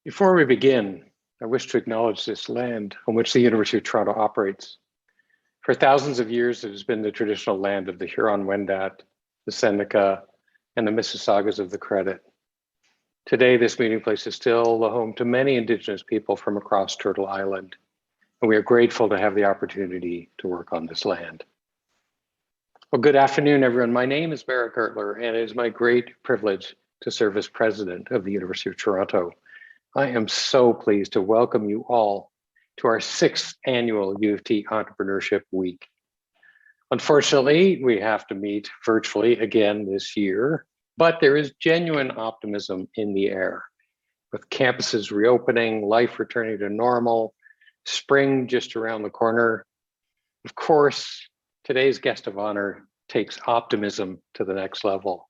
Before we begin, I wish to acknowledge this land on which the University of Toronto operates. For thousands of years, it has been the traditional land of the Huron-Wendat, the Seneca, and the Mississaugas of the Credit. Today, this meeting place is still the home to many Indigenous people from across Turtle Island, and we are grateful to have the opportunity to work on this land. Well, good afternoon, everyone. My name is Barrett Gertler, and it is my great privilege to serve as president of the University of Toronto. I am so pleased to welcome you all to our 6th annual U of T Entrepreneurship Week. Unfortunately, we have to meet virtually again this year, but there is genuine optimism in the air. With campuses reopening, life returning to normal, spring just around the corner. Of course, today's guest of honor takes optimism to the next level.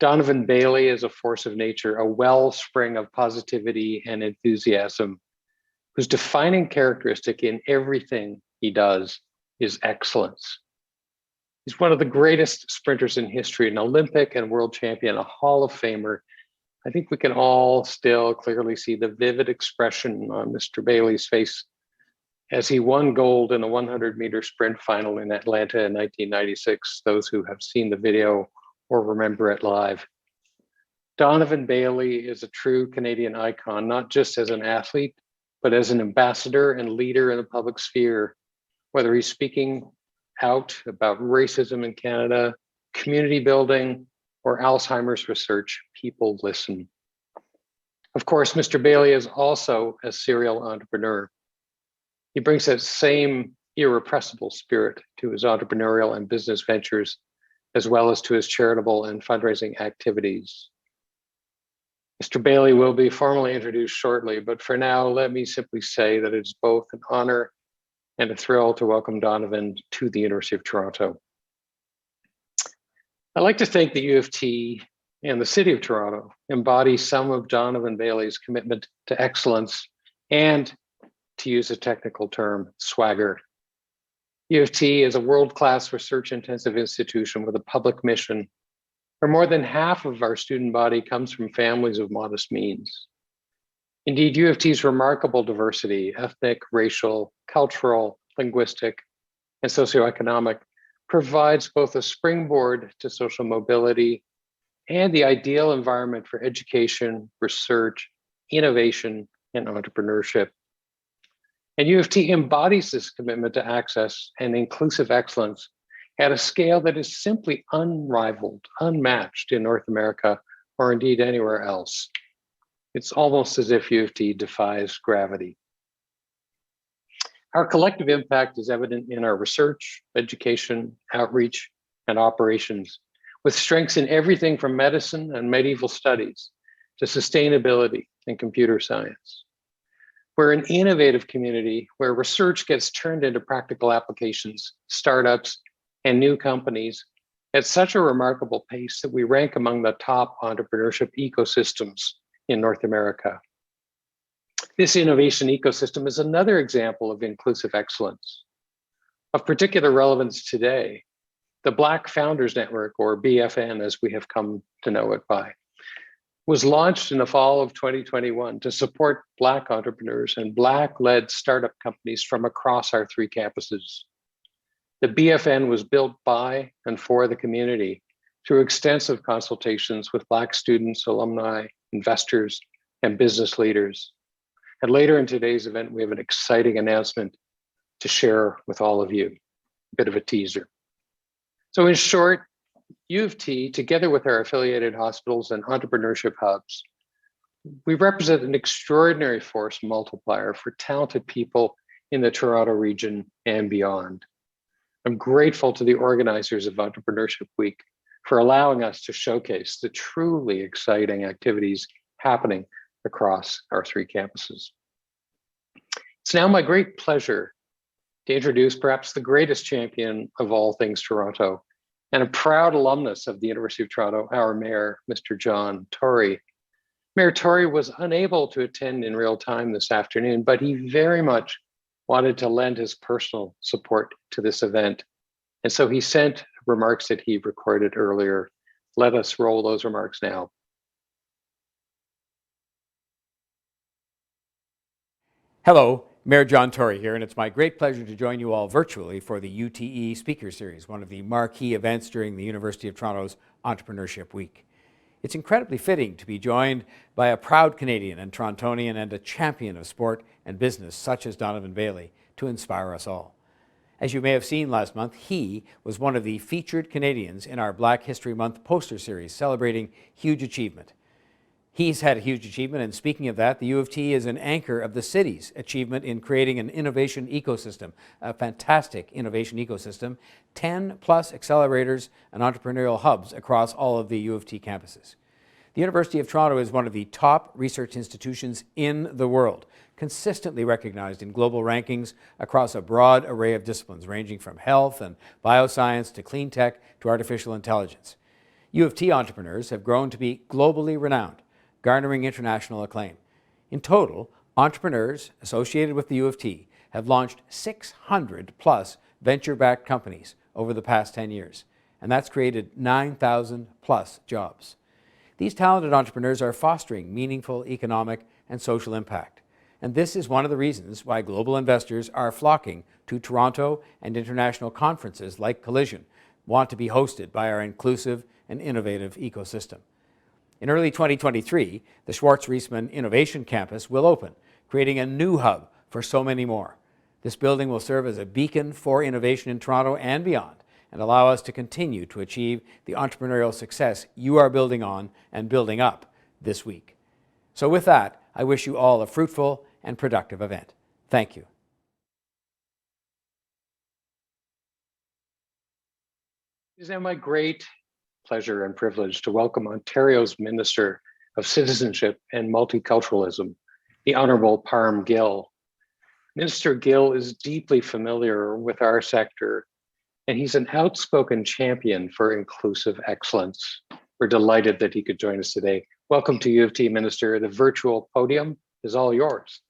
Donovan Bailey is a force of nature, a wellspring of positivity and enthusiasm, whose defining characteristic in everything he does is excellence. He's one of the greatest sprinters in history, an Olympic and world champion, a Hall of Famer. I think we can all still clearly see the vivid expression on Mr. Bailey's face as he won gold in the 100-meter sprint final in Atlanta in 1996, those who have seen the video or remember it live. Donovan Bailey is a true Canadian icon, not just as an athlete, but as an ambassador and leader in the public sphere. Whether he's speaking out about racism in Canada, community building, or Alzheimer's research, people listen. Of course, Mr. Bailey is also a serial entrepreneur. He brings that same irrepressible spirit to his entrepreneurial and business ventures, as well as to his charitable and fundraising activities. Mr. Bailey will be formally introduced shortly, but for now, let me simply say that it's both an honor and a thrill to welcome Donovan to the University of Toronto. I'd like to think the U of T and the City of Toronto embody some of Donovan Bailey's commitment to excellence and, to use a technical term, swagger. U of T is a world-class research-intensive institution with a public mission, where more than half of our student body comes from families of modest means. Indeed, U of T's remarkable diversity, ethnic, racial, cultural, linguistic, and socioeconomic, provides both a springboard to social mobility and the ideal environment for education, research, innovation, and entrepreneurship. And U of T embodies this commitment to access and inclusive excellence at a scale that is simply unrivaled, unmatched in North America, or indeed anywhere else. It's almost as if U of T defies gravity. Our collective impact is evident in our research, education, outreach, and operations, with strengths in everything from medicine and medieval studies to sustainability and computer science. We're an innovative community where research gets turned into practical applications, startups, and new companies at such a remarkable pace that we rank among the top entrepreneurship ecosystems in North America. This innovation ecosystem is another example of inclusive excellence. Of particular relevance today, the Black Founders Network, or BFN as we have come to know it by, was launched in the fall of 2021 to support Black entrepreneurs and Black-led startup companies from across our 3 campuses. The BFN was built by and for the community through extensive consultations with Black students, alumni, investors, and business leaders. And later in today's event, we have an exciting announcement to share with all of you, a bit of a teaser. So in short, U of T, together with our affiliated hospitals and entrepreneurship hubs, we represent an extraordinary force multiplier for talented people in the Toronto region and beyond. I'm grateful to the organizers of Entrepreneurship Week for allowing us to showcase the truly exciting activities happening across our 3 campuses. It's now my great pleasure to introduce perhaps the greatest champion of all things Toronto, and a proud alumnus of the University of Toronto, our mayor, Mr. John Tory. Mayor Tory was unable to attend in real time this afternoon, but he very much wanted to lend his personal support to this event. And so he sent remarks that he recorded earlier. Let us roll those remarks now. Hello, Mayor John Tory here, and it's my great pleasure to join you all virtually for the UTE Speaker Series, one of the marquee events during the University of Toronto's Entrepreneurship Week. It's incredibly fitting to be joined by a proud Canadian and Torontonian and a champion of sport and business such as Donovan Bailey to inspire us all. As you may have seen last month, he was one of the featured Canadians in our Black History Month poster series celebrating huge achievement. He's had a huge achievement, and speaking of that, the U of T is an anchor of the city's achievement in creating an innovation ecosystem, a fantastic innovation ecosystem, 10 plus accelerators and entrepreneurial hubs across all of the U of T campuses. The University of Toronto is one of the top research institutions in the world, consistently recognized in global rankings across a broad array of disciplines, ranging from health and bioscience to clean tech to artificial intelligence. U of T entrepreneurs have grown to be globally renowned, garnering international acclaim. In total, entrepreneurs associated with the U of T have launched 600 plus venture-backed companies over the past 10 years, and that's created 9,000 plus jobs. These talented entrepreneurs are fostering meaningful economic and social impact, and this is one of the reasons why global investors are flocking to Toronto, and international conferences like Collision want to be hosted by our inclusive and innovative ecosystem. In early 2023, the Schwartz-Reisman Innovation Campus will open, creating a new hub for so many more. This building will serve as a beacon for innovation in Toronto and beyond, and allow us to continue to achieve the entrepreneurial success you are building on and building up this week. So with that, I wish you all a fruitful and productive event. Thank you. It is now my great pleasure and privilege to welcome Ontario's Minister of Citizenship and Multiculturalism, the Honourable Parm Gill. Minister Gill is deeply familiar with our sector, and he's an outspoken champion for inclusive excellence. We're delighted that he could join us today. Welcome to U of T, Minister. The virtual podium is all yours.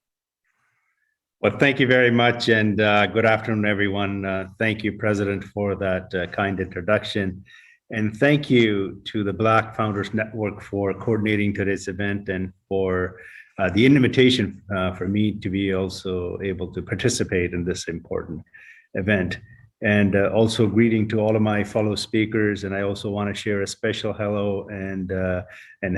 Well, thank you very much, and good afternoon, everyone. Thank you, President, for that kind introduction. And thank you to the Black Founders Network for coordinating today's event and for the invitation for me to be also able to participate in this important event. And also greeting to all of my fellow speakers. And I also want to share a special hello and a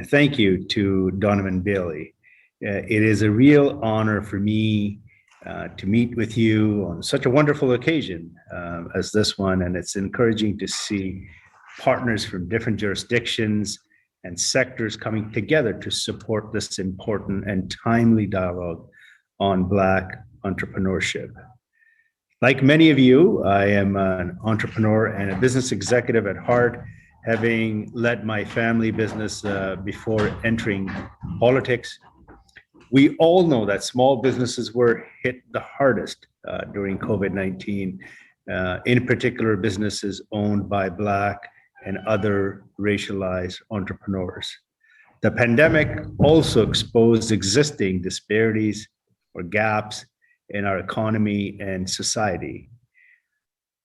thank you to Donovan Bailey. It is a real honor for me to meet with you on such a wonderful occasion as this one. And it's encouraging to see partners from different jurisdictions and sectors coming together to support this important and timely dialogue on Black entrepreneurship. Like many of you, I am an entrepreneur and a business executive at heart, having led my family business before entering politics. We all know that small businesses were hit the hardest during COVID-19, in particular businesses owned by Black and other racialized entrepreneurs. The pandemic also exposed existing disparities or gaps in our economy and society.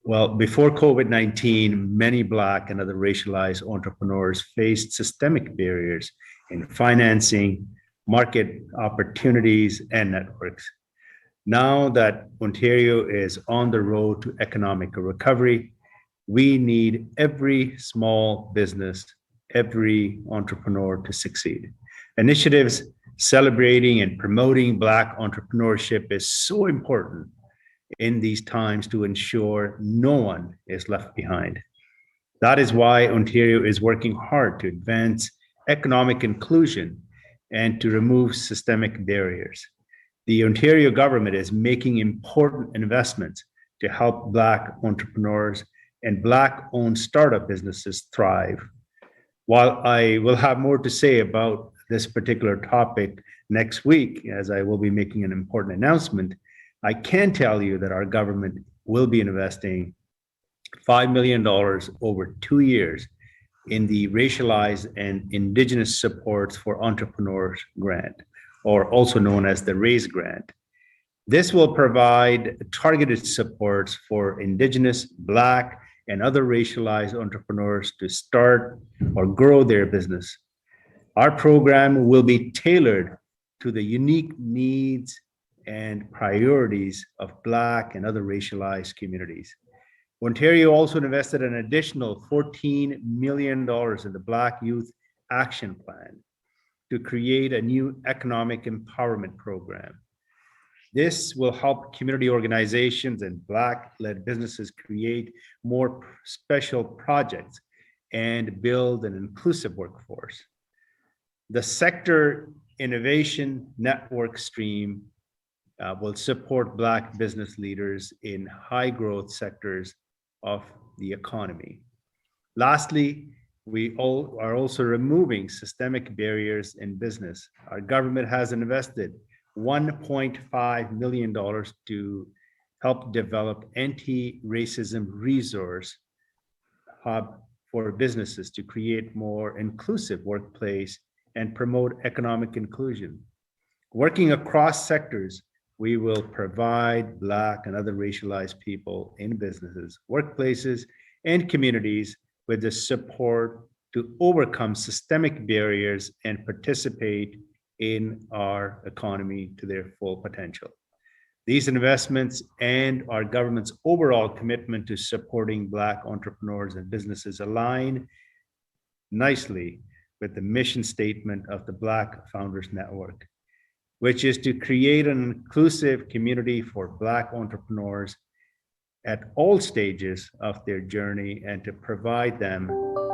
Well, before COVID-19, many Black and other racialized entrepreneurs faced systemic barriers in financing, market opportunities, and networks. Now that Ontario is on the road to economic recovery, we need every small business, every entrepreneur to succeed. Initiatives celebrating and promoting Black entrepreneurship is so important in these times to ensure no one is left behind. That is why Ontario is working hard to advance economic inclusion and to remove systemic barriers. The Ontario government is making important investments to help Black entrepreneurs and Black-owned startup businesses thrive. While I will have more to say about this particular topic next week, as I will be making an important announcement, I can tell you that our government will be investing $5 million over 2 years in the Racialized and Indigenous Supports for Entrepreneurs Grant, or also known as the RAISE Grant. This will provide targeted supports for Indigenous, Black, and other racialized entrepreneurs to start or grow their business. Our program will be tailored to the unique needs and priorities of Black and other racialized communities. Ontario also invested an additional $14 million in the Black Youth Action Plan to create a new economic empowerment program. This will help community organizations and Black-led businesses create more special projects and build an inclusive workforce. The sector innovation network stream will support Black business leaders in high growth sectors of the economy. Lastly, we are also removing systemic barriers in business. Our government has invested $1.5 million to help develop anti-racism resource hub for businesses to create more inclusive workplace and promote economic inclusion. Working across sectors, we will provide Black and other racialized people in businesses, workplaces, and communities with the support to overcome systemic barriers and participate in our economy to their full potential. These investments and our government's overall commitment to supporting Black entrepreneurs and businesses align nicely with the mission statement of the Black Founders Network, which is to create an inclusive community for Black entrepreneurs at all stages of their journey and to provide them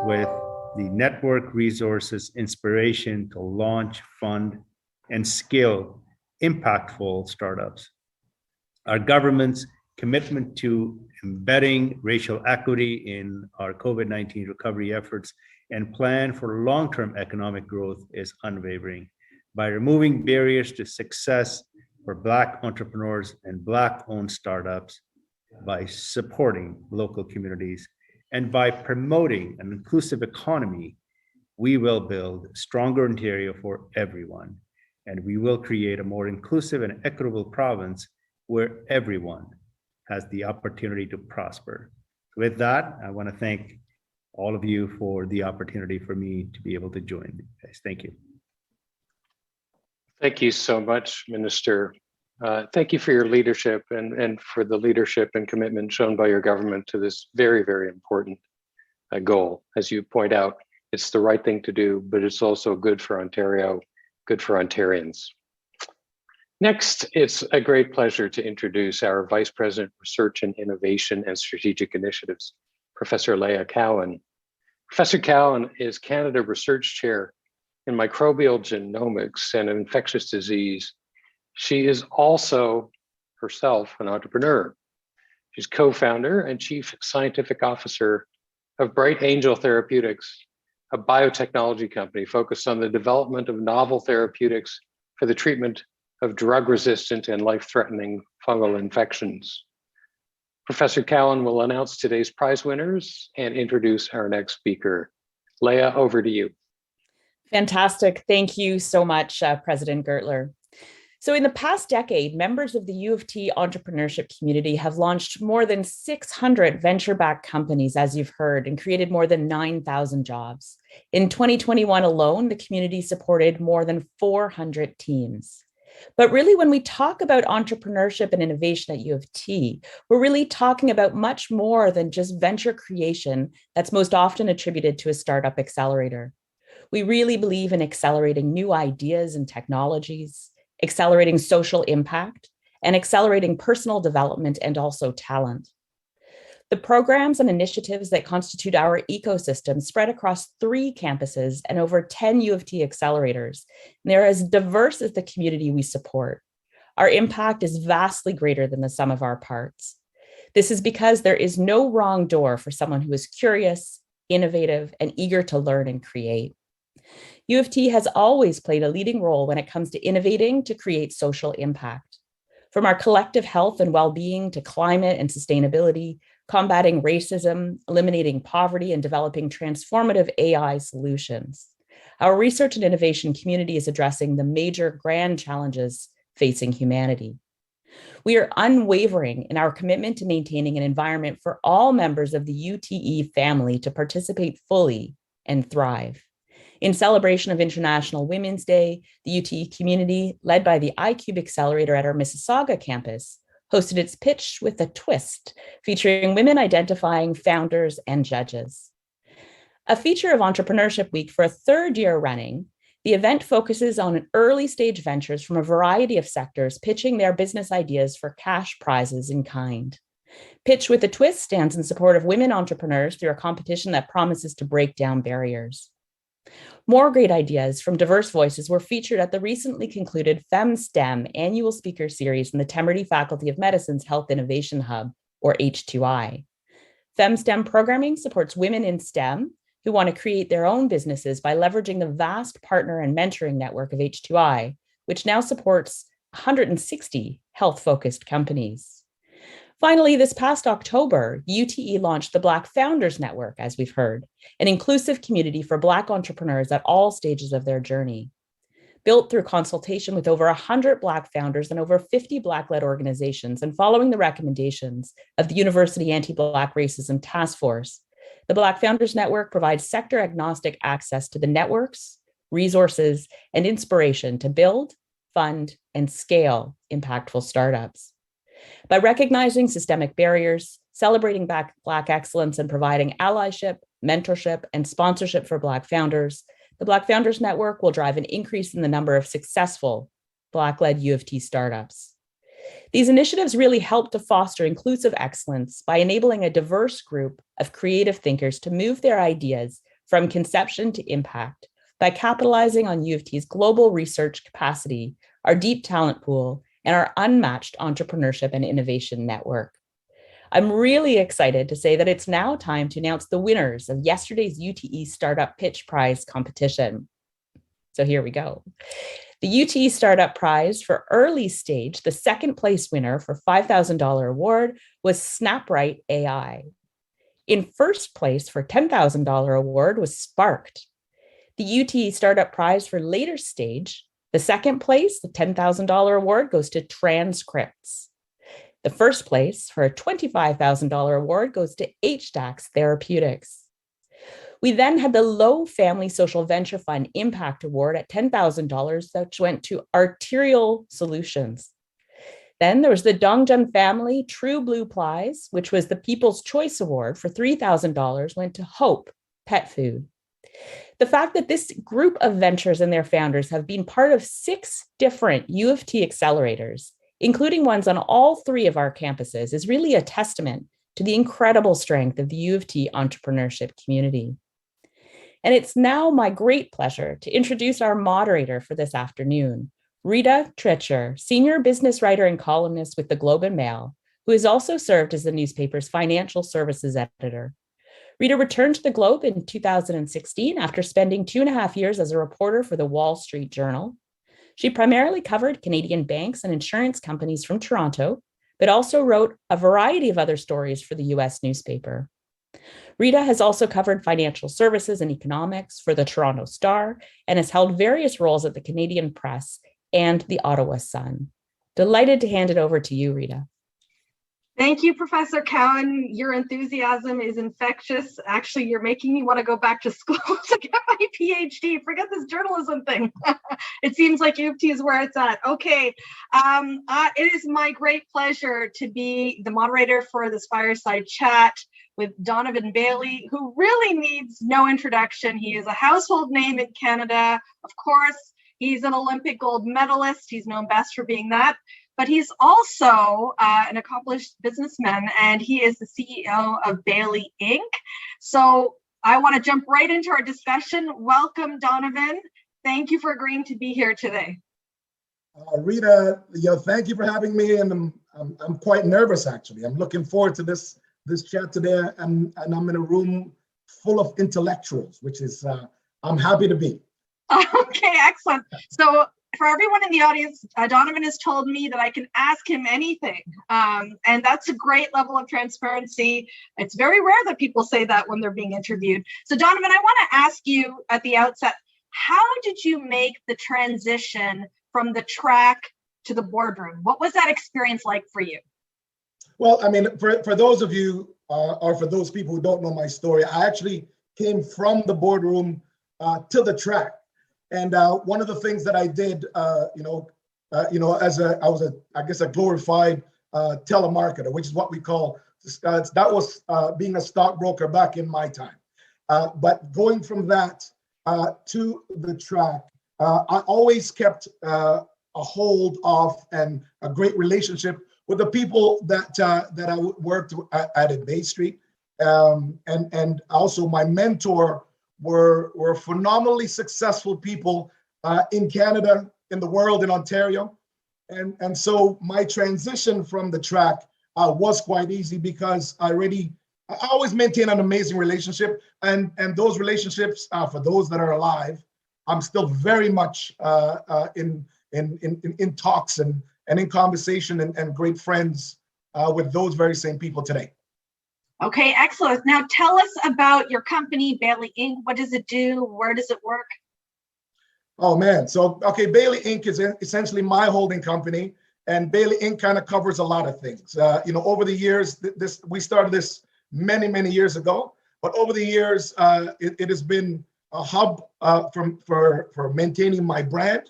with the network resources, inspiration to launch, fund, and scale impactful startups. Our government's commitment to embedding racial equity in our COVID-19 recovery efforts and plan for long-term economic growth is unwavering. By removing barriers to success for Black entrepreneurs and Black-owned startups, by supporting local communities, and by promoting an inclusive economy, we will build a stronger Ontario for everyone, and we will create a more inclusive and equitable province where everyone has the opportunity to prosper. With that, I want to thank all of you for the opportunity for me to be able to join you guys. Thank you. Thank you so much, Minister. Thank you for your leadership and for the leadership and commitment shown by your government to this very, very important goal. As you point out, it's the right thing to do, but it's also good for Ontario, good for Ontarians. Next, it's a great pleasure to introduce our Vice President, Research and Innovation and Strategic Initiatives, Professor Leah Cowan. Professor Cowan is Canada Research Chair in Microbial Genomics and Infectious Disease. She is also herself an entrepreneur. She's co-founder and chief scientific officer of Bright Angel Therapeutics, a biotechnology company focused on the development of novel therapeutics for the treatment of drug-resistant and life-threatening fungal infections. Professor Cowan will announce today's prize winners and introduce our next speaker. Leah, over to you. Fantastic. Thank you so much, President Gertler. So in the past decade, members of the U of T entrepreneurship community have launched more than 600 venture-backed companies, as you've heard, and created more than 9,000 jobs. In 2021 alone, the community supported more than 400 teams. But really, when we talk about entrepreneurship and innovation at U of T, we're really talking about much more than just venture creation that's most often attributed to a startup accelerator. We really believe in accelerating new ideas and technologies, accelerating social impact, and accelerating personal development and also talent. The programs and initiatives that constitute our ecosystem spread across 3 campuses and over 10 U of T accelerators. And they're as diverse as the community we support. Our impact is vastly greater than the sum of our parts. This is because there is no wrong door for someone who is curious, innovative, and eager to learn and create. U of T has always played a leading role when it comes to innovating to create social impact. From our collective health and well-being to climate and sustainability, combating racism, eliminating poverty, and developing transformative AI solutions. Our research and innovation community is addressing the major grand challenges facing humanity. We are unwavering in our commitment to maintaining an environment for all members of the UTE family to participate fully and thrive. In celebration of International Women's Day, the UTE community, led by the iCube Accelerator at our Mississauga campus, hosted its Pitch with a Twist, featuring women identifying founders and judges. A feature of Entrepreneurship Week for a third year running, the event focuses on early stage ventures from a variety of sectors pitching their business ideas for cash prizes in kind. Pitch with a Twist stands in support of women entrepreneurs through a competition that promises to break down barriers. More great ideas from diverse voices were featured at the recently concluded FemSTEM Annual Speaker Series in the Temerity Faculty of Medicine's Health Innovation Hub, or H2I. FemSTEM programming supports women in STEM who want to create their own businesses by leveraging the vast partner and mentoring network of H2I, which now supports 160 health-focused companies. Finally, this past October, UTE launched the Black Founders Network, as we've heard, an inclusive community for Black entrepreneurs at all stages of their journey. Built through consultation with over 100 Black founders and over 50 Black-led organizations, and following the recommendations of the University Anti-Black Racism Task Force, the Black Founders Network provides sector-agnostic access to the networks, resources, and inspiration to build, fund, and scale impactful startups. By recognizing systemic barriers, celebrating Black excellence, and providing allyship, mentorship, and sponsorship for Black founders, the Black Founders Network will drive an increase in the number of successful Black-led U of T startups. These initiatives really help to foster inclusive excellence by enabling a diverse group of creative thinkers to move their ideas from conception to impact by capitalizing on U of T's global research capacity, our deep talent pool, and our unmatched entrepreneurship and innovation network. I'm really excited to say that it's now time to announce the winners of yesterday's UTE Startup Pitch Prize competition. So here we go. The UTE Startup Prize for early stage, the second place winner for $5,000 award was SnapRight AI. In first place for $10,000 award was Sparked. The UTE Startup Prize for later stage, the second place, the $10,000 award, goes to Transcripts. The first place for a $25,000 award goes to HDAX Therapeutics. We then had the Low Family Social Venture Fund Impact Award at $10,000, which went to Arterial Solutions. Then there was the Dongjun Family True Blue Prize, which was the People's Choice Award for $3,000, went to Hope Pet Food. The fact that this group of ventures and their founders have been part of 6 different U of T accelerators, including ones on all 3 of our campuses, is really a testament to the incredible strength of the U of T entrepreneurship community. And it's now my great pleasure to introduce our moderator for this afternoon, Rita Treacher, senior business writer and columnist with the Globe and Mail, who has also served as the newspaper's financial services editor. Rita returned to the Globe in 2016 after spending 2.5 years as a reporter for the Wall Street Journal. She primarily covered Canadian banks and insurance companies from Toronto, but also wrote a variety of other stories for the US newspaper. Rita has also covered financial services and economics for the Toronto Star and has held various roles at the Canadian Press and the Ottawa Sun. Delighted to hand it over to you, Rita. Thank you, Professor Cowan. Your enthusiasm is infectious. Actually, you're making me want to go back to school to get my PhD. Forget this journalism thing. It seems like U of T is where it's at. Okay, it is my great pleasure to be the moderator for this fireside chat with Donovan Bailey, who really needs no introduction. He is a household name in Canada. Of course, he's an Olympic gold medalist. He's known best for being that. But he's also an accomplished businessman, and he is the CEO of Bailey Inc. So I want to jump right into our discussion. Welcome, Donovan. Thank you for agreeing to be here today. Rita, thank you for having me, and I'm quite nervous actually. I'm looking forward to this chat today, and I'm in a room full of intellectuals, which is I'm happy to be. Okay, excellent. So for everyone in the audience, Donovan has told me that I can ask him anything. And that's a great level of transparency. It's very rare that people say that when they're being interviewed. So Donovan, I want to ask you at the outset, how did you make the transition from the track to the boardroom? What was that experience like for you? Well, I mean, for those of you, or for those people who don't know my story, I actually came from the boardroom to the track. And one of the things that I did, I was a glorified telemarketer, which is what we call, that was being a stockbroker back in my time. But going from that to the track, I always kept a hold of and a great relationship with the people that I worked at Bay Street, and also my mentor were phenomenally successful people in Canada, in the world, in Ontario, and so my transition from the track was quite easy because I always maintain an amazing relationship, and those relationships, for those that are alive, I'm still very much in talks and in conversation and great friends with those very same people today. Okay, excellent. Now tell us about your company, Bailey Inc. What does it do? Where does it work? Oh man, so okay, Bailey Inc. is essentially my holding company, and Bailey Inc. kind of covers a lot of things. Over the years, we started this many years ago, but over the years, it has been a hub for maintaining my brand.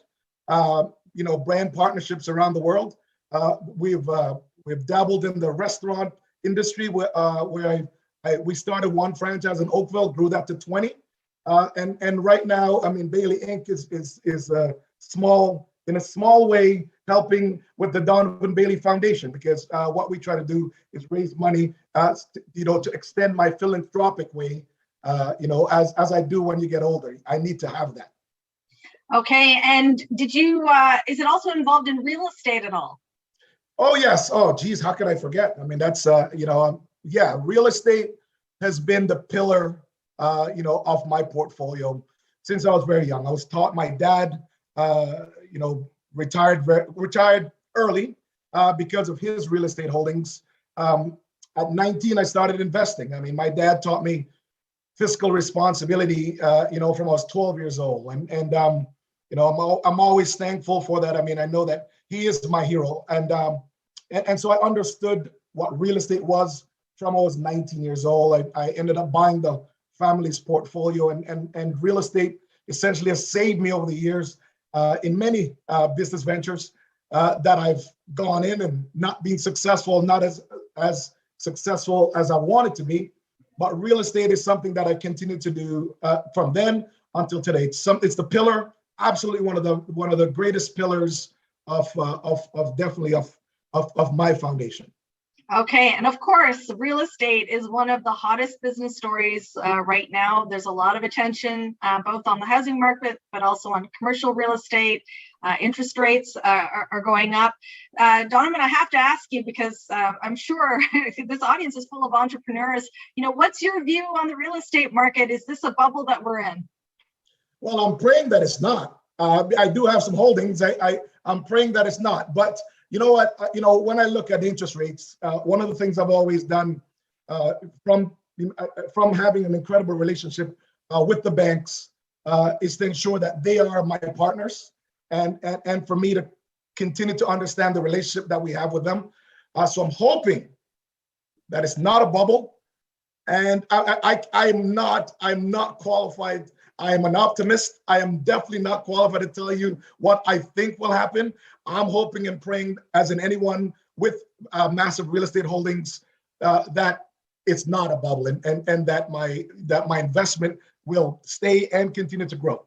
Brand partnerships around the world. We've dabbled in the restaurant industry where we started one franchise in Oakville, grew that to 20, and right now, I mean, Bailey Inc. is in a small way helping with the Donovan Bailey Foundation, because what we try to do is raise money, to extend my philanthropic way, as I do when you get older. I need to have that. Okay, and is it also involved in real estate at all? Oh, yes. Oh, geez, how could I forget? I mean, that's, real estate has been the pillar, of my portfolio since I was very young. I was taught, my dad, retired early because of his real estate holdings. At 19, I started investing. I mean, my dad taught me fiscal responsibility, from I was 12 years old. And I'm always thankful for that. I mean, I know that he is my hero. And so I understood what real estate was from I was 19 years old. I ended up buying the family's portfolio, and real estate essentially has saved me over the years in many business ventures that I've gone in and not been successful, not as successful as I wanted to be. But real estate is something that I continue to do from then until today. It's the pillar, absolutely one of the greatest pillars of my foundation. Okay, and of course, real estate is one of the hottest business stories right now. There's a lot of attention both on the housing market, but also on commercial real estate. Interest rates are going up. Donovan, I have to ask you, because I'm sure this audience is full of entrepreneurs. What's your view on the real estate market? Is this a bubble that we're in? Well, I'm praying that it's not. I do have some holdings. I'm praying that it's not. But you know what? When I look at interest rates, one of the things I've always done from having an incredible relationship with the banks is to ensure that they are my partners, and for me to continue to understand the relationship that we have with them. So I'm hoping that it's not a bubble, and I'm not qualified. I am an optimist. I am definitely not qualified to tell you what I think will happen. I'm hoping and praying, as in anyone with massive real estate holdings, that it's not a bubble, and that my investment will stay and continue to grow.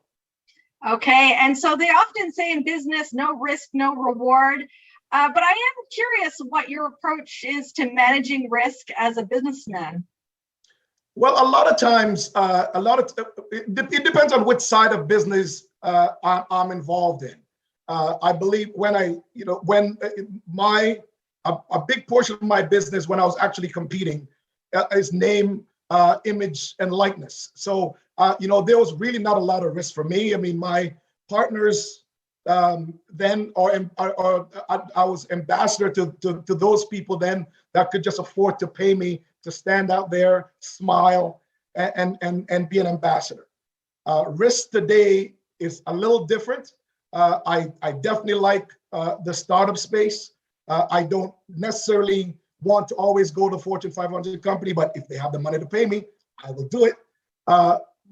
Okay, and so they often say in business, no risk, no reward. But I am curious what your approach is to managing risk as a businessman. Well, a lot of times, it depends on which side of business I'm involved in. I believe a big portion of my business when I was actually competing is name, image, and likeness. So, there was really not a lot of risk for me. I mean, my partners then, I was ambassador to those people then that could just afford to pay me to stand out there, smile, and be an ambassador. Risk today is a little different. I definitely like the startup space. I don't necessarily want to always go to Fortune 500 company, but if they have the money to pay me, I will do it.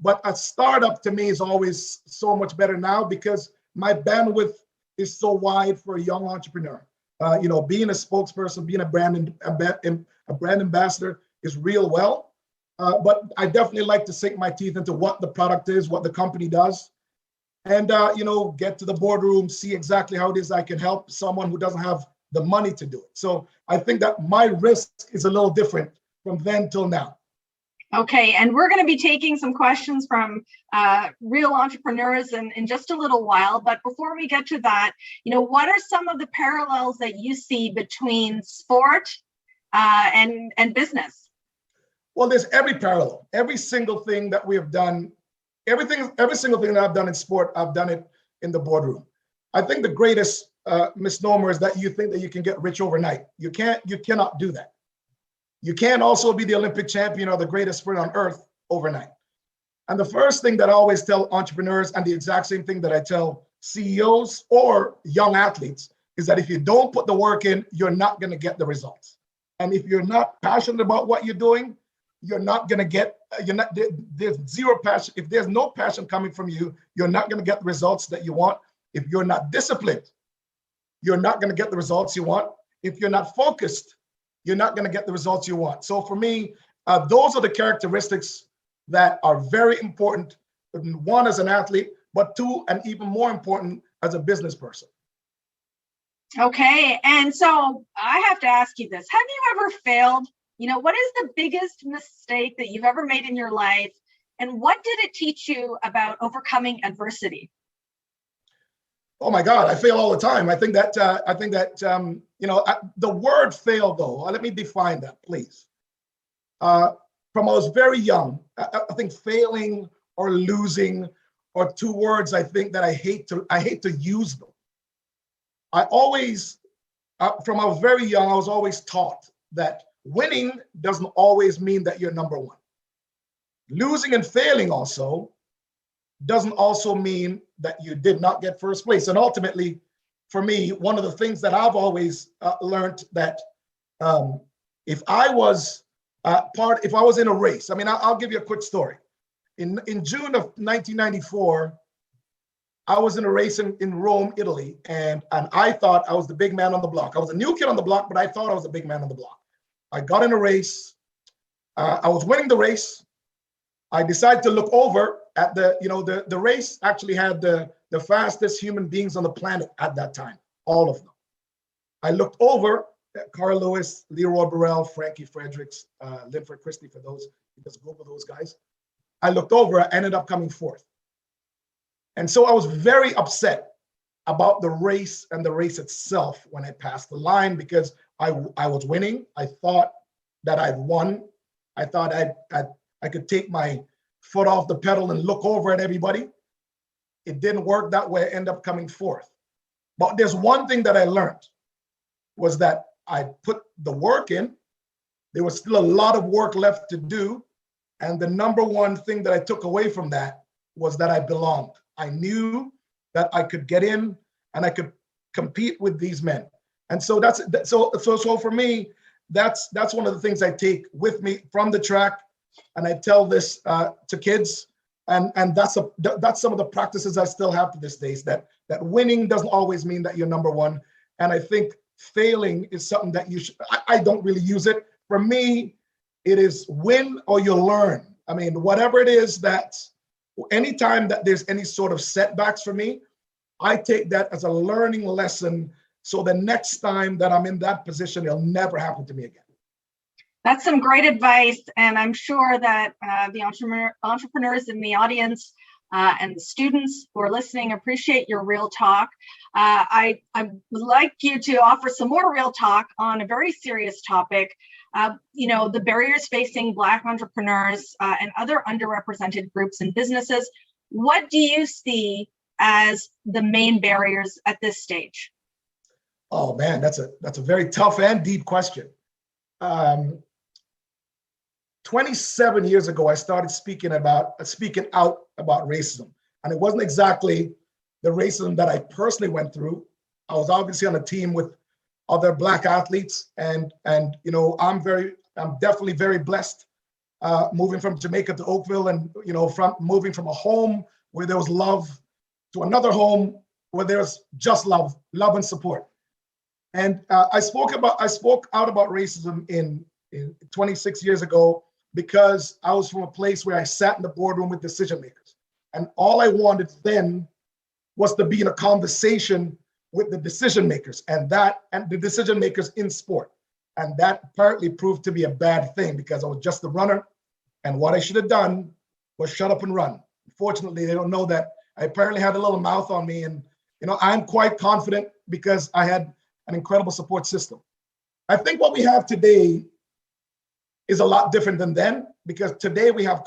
But a startup to me is always so much better now because my bandwidth is so wide for a young entrepreneur. Being a spokesperson, being a brand ambassador is real well. But I definitely like to sink my teeth into what the product is, what the company does, and get to the boardroom, see exactly how it is I can help someone who doesn't have the money to do it. So I think that my risk is a little different from then till now. Okay, and we're going to be taking some questions from real entrepreneurs in just a little while. But before we get to that, what are some of the parallels that you see between sport and business? Well, there's every parallel. Every single thing that we have done, every single thing that I've done in sport, I've done it in the boardroom. I think the greatest misnomer is that you think that you can get rich overnight. You cannot do that. You can't also be the Olympic champion or the greatest sprinter on earth overnight. And the first thing that I always tell entrepreneurs, and the exact same thing that I tell CEOs or young athletes, is that if you don't put the work in, you're not going to get the results. And if you're not passionate about what you're doing, you're not going to get, there's zero passion. If there's no passion coming from you, you're not going to get the results that you want. If you're not disciplined, you're not going to get the results you want. If you're not focused, you're not going to get the results you want. So for me, those are the characteristics that are very important. One, as an athlete, but two, and even more important, as a business person. Okay, and so I have to ask you this. Have you ever failed? What is the biggest mistake that you've ever made in your life? And what did it teach you about overcoming adversity? Oh my God, I fail all the time. I think that the word fail, though, let me define that, please. From I was very young, I think failing or losing are two words I think that I hate to use them. I always, from I was very young, I was always taught that winning doesn't always mean that you're number one. Losing and failing also doesn't also mean that you did not get first place. And ultimately, for me, one of the things that I've always learned that if I was in a race, I'll give you a quick story. In June of 1994, I was in a race in Rome, Italy, and I thought I was the big man on the block. I was a new kid on the block, but I thought I was the big man on the block. I got in a race. I was winning the race. I decided to look over at the race actually had the fastest human beings on the planet at that time, all of them. I looked over at Carl Lewis, Leroy Burrell, Frankie Fredericks, Linford Christie, for those, you just Google those guys. I looked over, I ended up coming fourth. And so I was very upset about the race and the race itself when I passed the line, because I was winning. I thought that I'd won. I thought I could take my foot off the pedal and look over at everybody. It didn't work that way. I ended up coming fourth. But there's one thing that I learned, was that I put the work in. There was still a lot of work left to do. And the number one thing that I took away from that was that I belonged. I knew that I could get in and I could compete with these men. And so so for me, that's one of the things I take with me from the track. And I tell this to kids, and that's some of the practices I still have to this day, is that winning doesn't always mean that you're number one. And I think failing is something that you should, I don't really use it. For me, it is win or you learn. I mean, whatever it is, that anytime that there's any sort of setbacks for me, I take that as a learning lesson. So the next time that I'm in that position, it'll never happen to me again. That's some great advice. And I'm sure that the entrepreneurs in the audience and the students who are listening appreciate your real talk. I would like you to offer some more real talk on a very serious topic. The barriers facing Black entrepreneurs and other underrepresented groups and businesses. What do you see as the main barriers at this stage? Oh man, that's a very tough and deep question. 27 years ago, I started speaking out about racism, and it wasn't exactly the racism that I personally went through. I was obviously on a team with other Black athletes, and I'm definitely very blessed moving from Jamaica to Oakville, and from moving from a home where there was love to another home where there's just love and support. And I spoke out about racism in 26 years ago because I was from a place where I sat in the boardroom with decision makers, and all I wanted then was to be in a conversation with the decision makers and the decision makers in sport. And that apparently proved to be a bad thing because I was just the runner, and what I should have done was shut up and run. Unfortunately, they don't know that I apparently had a little mouth on me, and I'm quite confident because I had an incredible support system. I think what we have today is a lot different than then, because today we have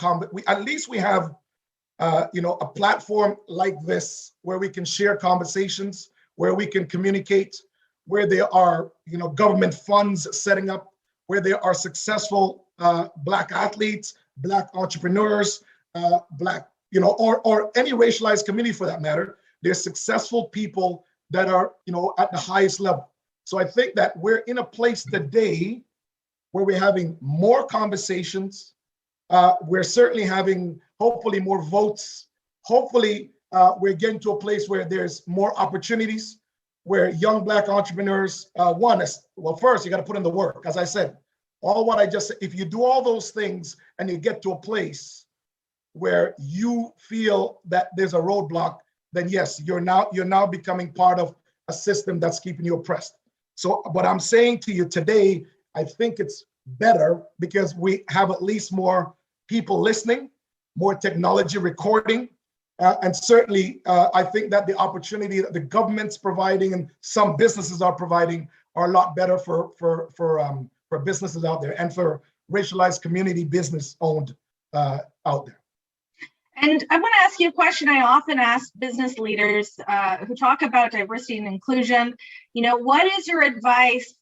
at least we have a platform like this where we can share conversations, where we can communicate, where there are government funds setting up, where there are successful Black athletes, Black entrepreneurs, Black or any racialized community for that matter. There's successful people that are at the highest level. So I think that we're in a place today where we're having more conversations. We're certainly having hopefully more votes. Hopefully we're getting to a place where there's more opportunities, where young Black entrepreneurs, first you got to put in the work. As I said, all what I just said, if you do all those things and you get to a place where you feel that there's a roadblock, then yes, you're now becoming part of a system that's keeping you oppressed. So what I'm saying to you today, I think it's better because we have at least more people listening, more technology recording, and certainly I think that the opportunity that the government's providing and some businesses are providing are a lot better for businesses out there and for racialized community business owned out there. And I want to ask you a question I often ask business leaders who talk about diversity and inclusion. What is your advice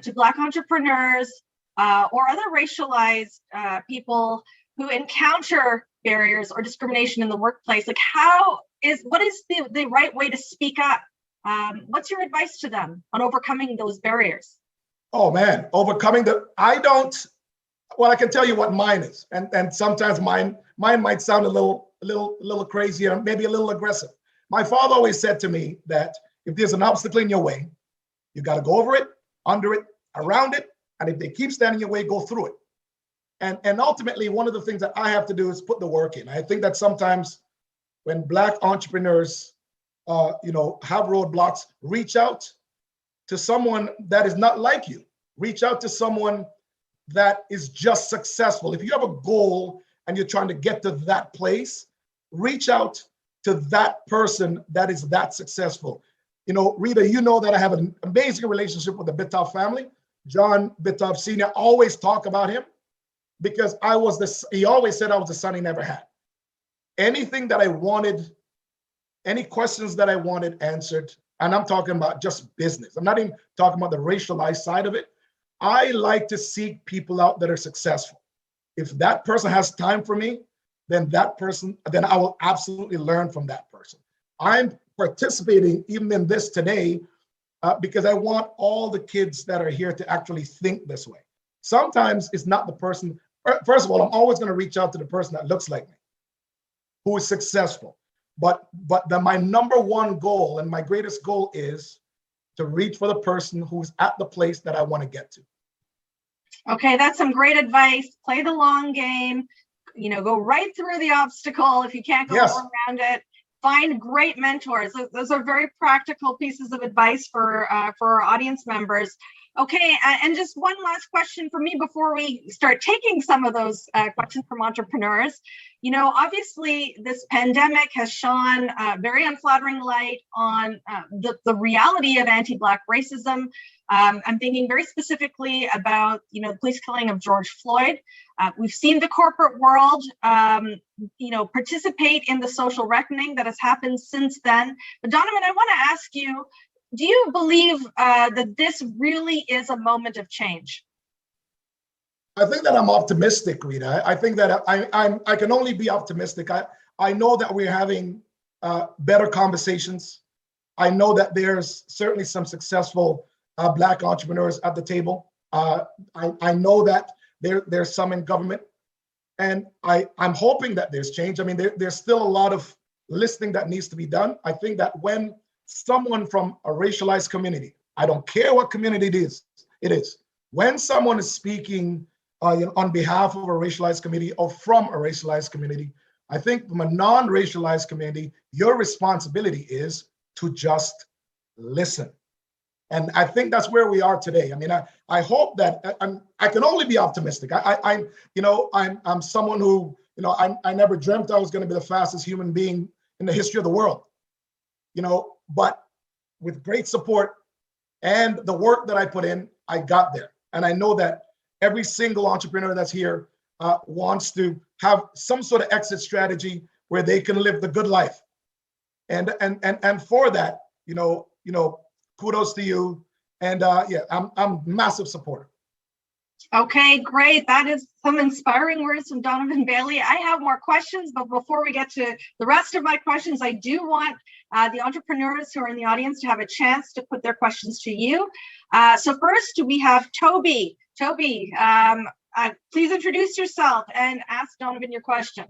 to Black entrepreneurs or other racialized people who encounter barriers or discrimination in the workplace? Like, what is the right way to speak up? What's your advice to them on overcoming those barriers? Oh man, I can tell you what mine is, and sometimes mine might sound a little crazy or maybe a little aggressive. My father always said to me that if there's an obstacle in your way, you got to go over it, under it, around it, and if they keep standing in your way, go through it. And ultimately, one of the things that I have to do is put the work in. I think that sometimes when Black entrepreneurs, have roadblocks, reach out to someone that is not like you. Reach out to someone that is just successful. If you have a goal and you're trying to get to that place, reach out to that person that is that successful. Rita, you know that I have an amazing relationship with the Bittov family. John Bittov Sr. always talk about him because he always said I was the son he never had. Anything that I wanted, any questions that I wanted answered, and I'm talking about just business. I'm not even talking about the racialized side of it. I like to seek people out that are successful. If that person has time for me, then I will absolutely learn from that person. I'm participating even in this today because I want all the kids that are here to actually think this way. Sometimes it's not the person. First of all, I'm always going to reach out to the person that looks like me, who is successful. But my number one goal and my greatest goal is to reach for the person who's at the place that I want to get to. Okay, that's some great advice. Play the long game, go right through the obstacle if you can't go around it. Find great mentors. Those are very practical pieces of advice for our audience members. Okay, and just one last question for me before we start taking some of those questions from entrepreneurs. Obviously, this pandemic has shone a very unflattering light on the reality of anti-Black racism. I'm thinking very specifically about, the police killing of George Floyd. We've seen the corporate world, participate in the social reckoning that has happened since then. But Donovan, I want to ask you, do you believe that this really is a moment of change? I think that I'm optimistic, Rita. I think that I can only be optimistic. I know that we're having better conversations. I know that there's certainly some successful Black entrepreneurs at the table. I know that there's some in government. And I'm hoping that there's change. I mean, there's still a lot of listening that needs to be done. I think that when someone from a racialized community, I don't care what community it is, when someone is speaking on behalf of a racialized community or from a racialized community, I think from a non-racialized community, your responsibility is to just listen. And I think that's where we are today. I mean, I hope that I can only be optimistic. I'm someone who, I never dreamt I was going to be the fastest human being in the history of the world, but with great support and the work that I put in, I got there. And I know that every single entrepreneur that's here wants to have some sort of exit strategy where they can live the good life. And for that, kudos to you. And I'm a massive supporter. Okay, great. That is some inspiring words from Donovan Bailey. I have more questions, but before we get to the rest of my questions, I do want the entrepreneurs who are in the audience to have a chance to put their questions to you. So first, we have Toby. Toby, please introduce yourself and ask Donovan your question.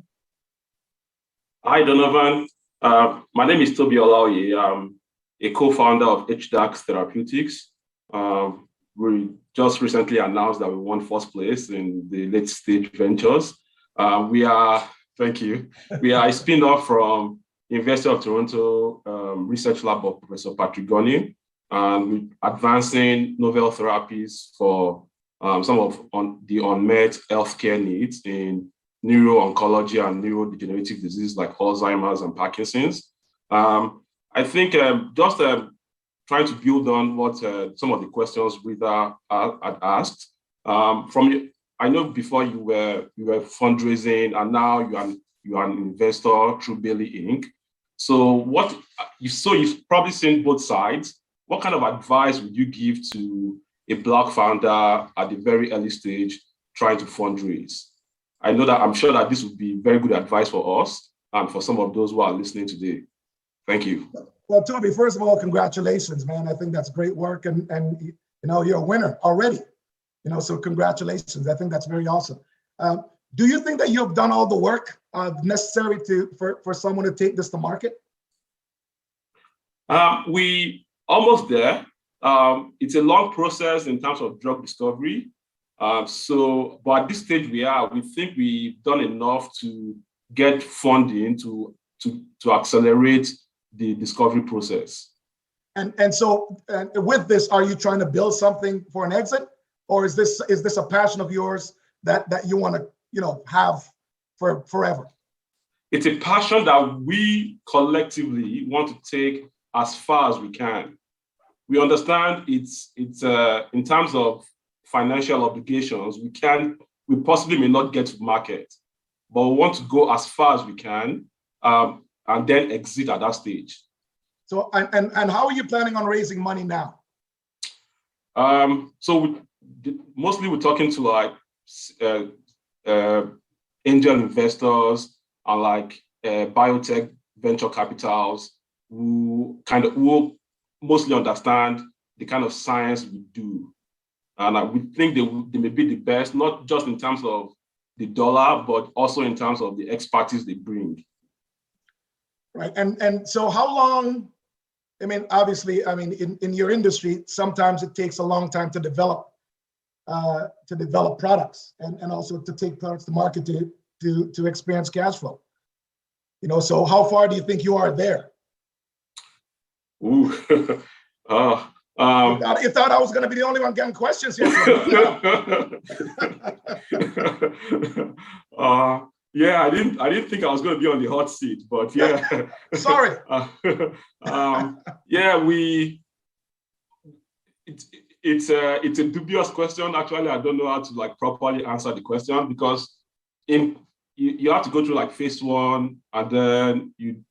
Hi, Donovan. My name is Toby Olaoye. I'm a co-founder of HDAX Therapeutics. We just recently announced that we won first place in the late stage ventures. Thank you. We are a spin-off from University of Toronto Research Lab of Professor Patrick Gunning, and we're advancing novel therapies for some of the unmet healthcare needs in neuro-oncology and neurodegenerative diseases like Alzheimer's and Parkinson's. I think just trying to build on what some of the questions Rita had asked. I know before you were fundraising, and now you are an investor through Bailey Inc. So you've probably seen both sides. What kind of advice would you give to a Black founder at the very early stage trying to fundraise? I'm sure that this would be very good advice for us and for some of those who are listening today. Thank you. Well, Toby, first of all, congratulations, man. I think that's great work, and you're a winner already. So congratulations. I think that's very awesome. Do you think that you've done all the work necessary for someone to take this to market? We almost there. It's a long process in terms of drug discovery. But at this stage we think we've done enough to get funding to accelerate the discovery process. And so with this, are you trying to build something for an exit, or is this a passion of yours that you want to have for forever? It's a passion that we collectively want to take as far as we can. We understand it's in terms of financial obligations, we possibly may not get to market, but we want to go as far as we can and then exit at that stage. So, and how are you planning on raising money now? Mostly we're talking to angel investors and biotech venture capitals who mostly understand the kind of science we do. And we think they may be the best, not just in terms of the dollar, but also in terms of the expertise they bring. Right. And so how long, obviously, in your industry, sometimes it takes a long time to develop products and also to take products to market to experience cash flow. So how far do you think you are there? Ooh. You thought I was going to be the only one getting questions here. Yeah, I didn't think I was going to be on the hot seat, but yeah. Sorry. Yeah, it's a dubious question. Actually, I don't know how to properly answer the question, because you have to go through phase 1, and then you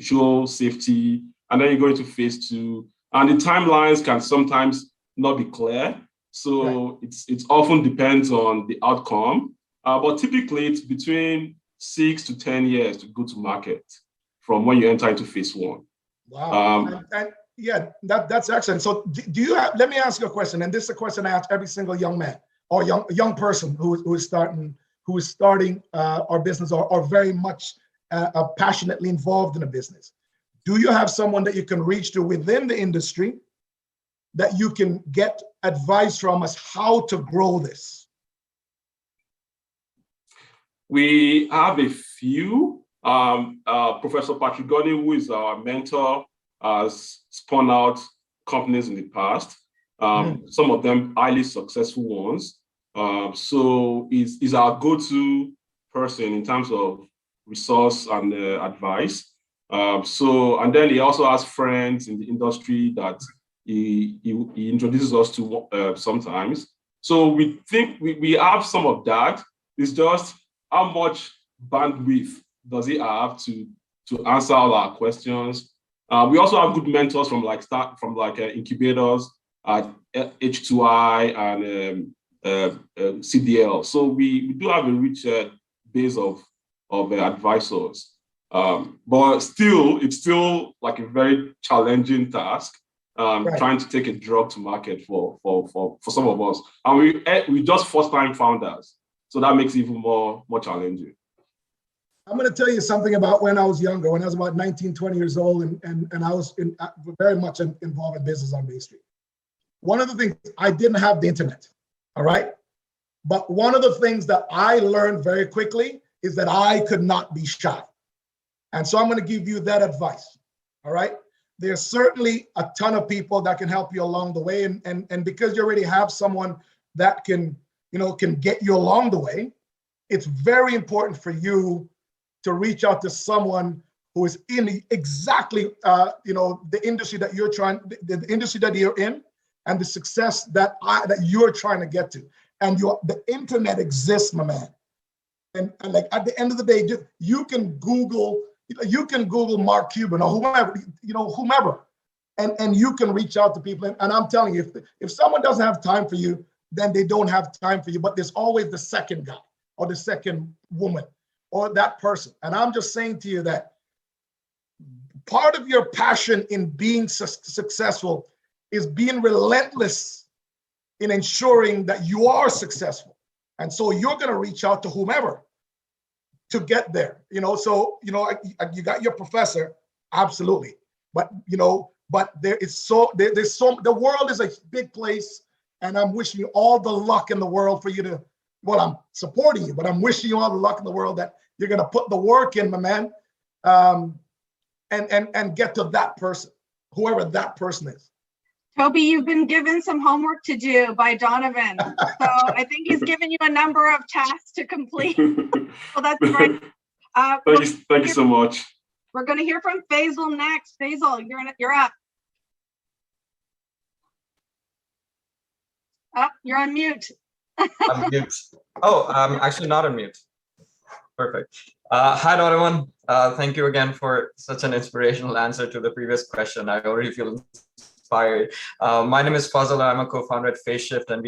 show safety, and then you go into phase 2. And the timelines can sometimes not be clear. So right. It often depends on the outcome. But typically it's between 6 to 10 years to go to market from when you enter into phase 1. Wow. That's excellent. So do you have, let me ask you a question. And this is a question I ask every single young man or young person who is starting who is starting our business or very much passionately involved in a business? Do you have someone that you can reach to within the industry that you can get advice from as how to grow this? We have a few. Professor Patrick Gordon, who is our mentor, has spun out companies in the past. Some of them highly successful ones. So he's our go-to person in terms of resource and advice. And then he also has friends in the industry that he introduces us to sometimes. So we think we have some of that. It's just how much bandwidth does he have to answer all our questions. We also have good mentors from incubators at H2I and CDL. So we do have a rich base of advisors. But still, it's still like a very challenging task. Right. Trying to take a drug to market for some of us, and we just first-time founders, so that makes it even more challenging. I'm going to tell you something about when I was younger, when I was about 19, 20 years old, and I was very much involved in business on Bay Street. One of the things, I didn't have the internet, all right? But one of the things that I learned very quickly is that I could not be shy. And so I'm going to give you that advice, all right? There's certainly a ton of people that can help you along the way. And because you already have someone that can get you along the way, it's very important for you to reach out to someone who is in exactly the industry that you're the industry that you're in, and the success that you're trying to get to. And the internet exists, my man. And like at the end of the day, you can Google Mark Cuban or whomever, and you can reach out to people. And I'm telling you, if someone doesn't have time for you, then they don't have time for you. But there's always the second guy or the second woman or that person. And I'm just saying to you that part of your passion in being successful is being relentless in ensuring that you are successful. And so you're going to reach out to whomever to get there. You got your professor, absolutely. But the world is a big place, and I'm wishing you all the luck in the world for you to, well, I'm supporting you, but I'm wishing you all the luck in the world that you're going to put the work in, my man, and get to that person, whoever that person is. Toby, you've been given some homework to do by Donovan. So I think he's given you a number of tasks to complete. Well, that's great. Thank you so much. We're going to hear from Faisal next. Faisal, you're up. Oh, you're on mute. I'm mute. Oh, I'm actually not on mute. Perfect. Hi, Donovan. Thank you again for such an inspirational answer to the previous question. I already feel inspired. My name is Fazal. I'm a co-founder at PhaseShift, and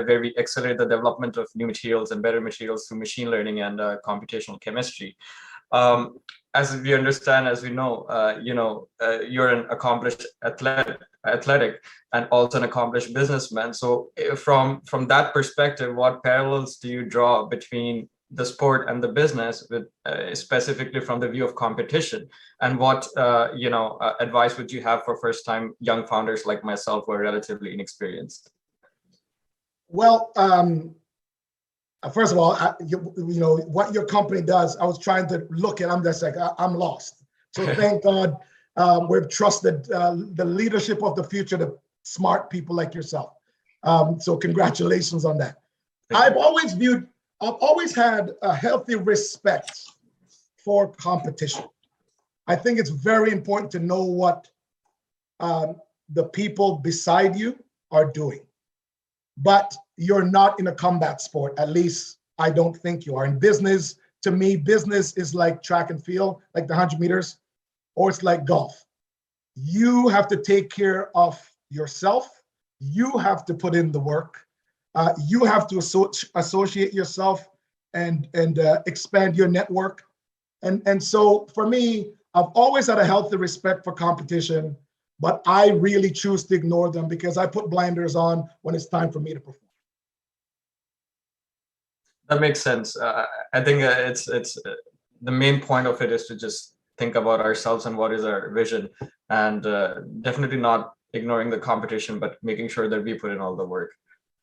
where we accelerate the development of new materials and better materials through machine learning and computational chemistry. As we understand, as we know, you're an accomplished athletic and also an accomplished businessman. So from that perspective, what parallels do you draw between the sport and the business, with specifically from the view of competition? And what advice would you have for first-time young founders like myself who are relatively inexperienced? Well, first of all, what your company does, I was trying to look at, I'm just like, I'm lost. So thank God we've trusted the leadership of the future to smart people like yourself. So congratulations on that. I've always had a healthy respect for competition. I think it's very important to know what the people beside you are doing. But you're not in a combat sport. At least I don't think you are. In business, to me, business is like track and field, like the 100 meters, or it's like golf. You have to take care of yourself. You have to put in the work. You have to associate yourself and expand your network. And so for me, I've always had a healthy respect for competition, but I really choose to ignore them because I put blinders on when it's time for me to perform. That makes sense. I think it's the main point of it is to just think about ourselves and what is our vision, and definitely not ignoring the competition, but making sure that we put in all the work.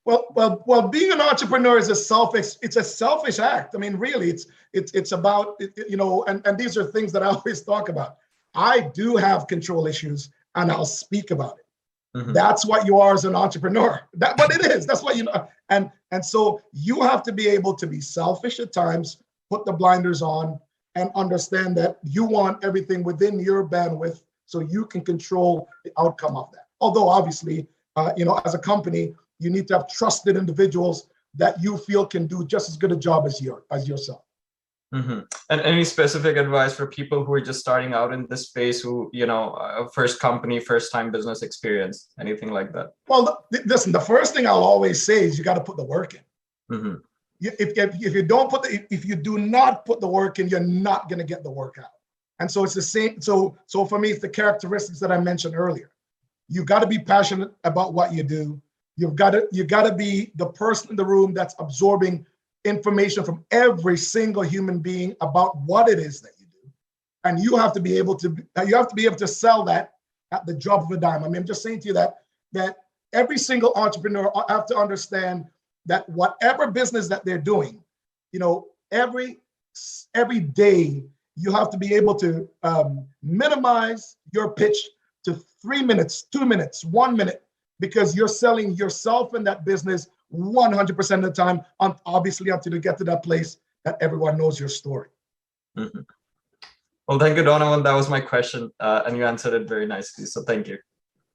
Well, being an entrepreneur is it's a selfish act. I mean, really, it's about, and these are things that I always talk about. I do have control issues and I'll speak about it. Mm-hmm. That's what you are as an entrepreneur. That's what it is. That's what you know. And so you have to be able to be selfish at times, put the blinders on, and understand that you want everything within your bandwidth so you can control the outcome of that. Although obviously, as a company, you need to have trusted individuals that you feel can do just as good a job as yourself. Mm-hmm. And any specific advice for people who are just starting out in this space, who, first company, first time business experience, anything like that? Well, listen, the first thing I'll always say is you got to put the work in. Mm-hmm. If you do not put the work in, you're not going to get the work out. And so it's the same. So for me, it's the characteristics that I mentioned earlier. You got to be passionate about what you do. You got to be the person in the room that's absorbing information from every single human being about what it is that you do, and you have to be able to sell that at the drop of a dime. I mean, I'm just saying to you that every single entrepreneur have to understand that whatever business that they're doing, every day you have to be able to minimize your pitch to 3 minutes, 2 minutes, 1 minute. Because you're selling yourself in that business 100% of the time, obviously until you get to that place that everyone knows your story. Mm-hmm. Well, thank you, Donovan. That was my question, and you answered it very nicely. So thank you.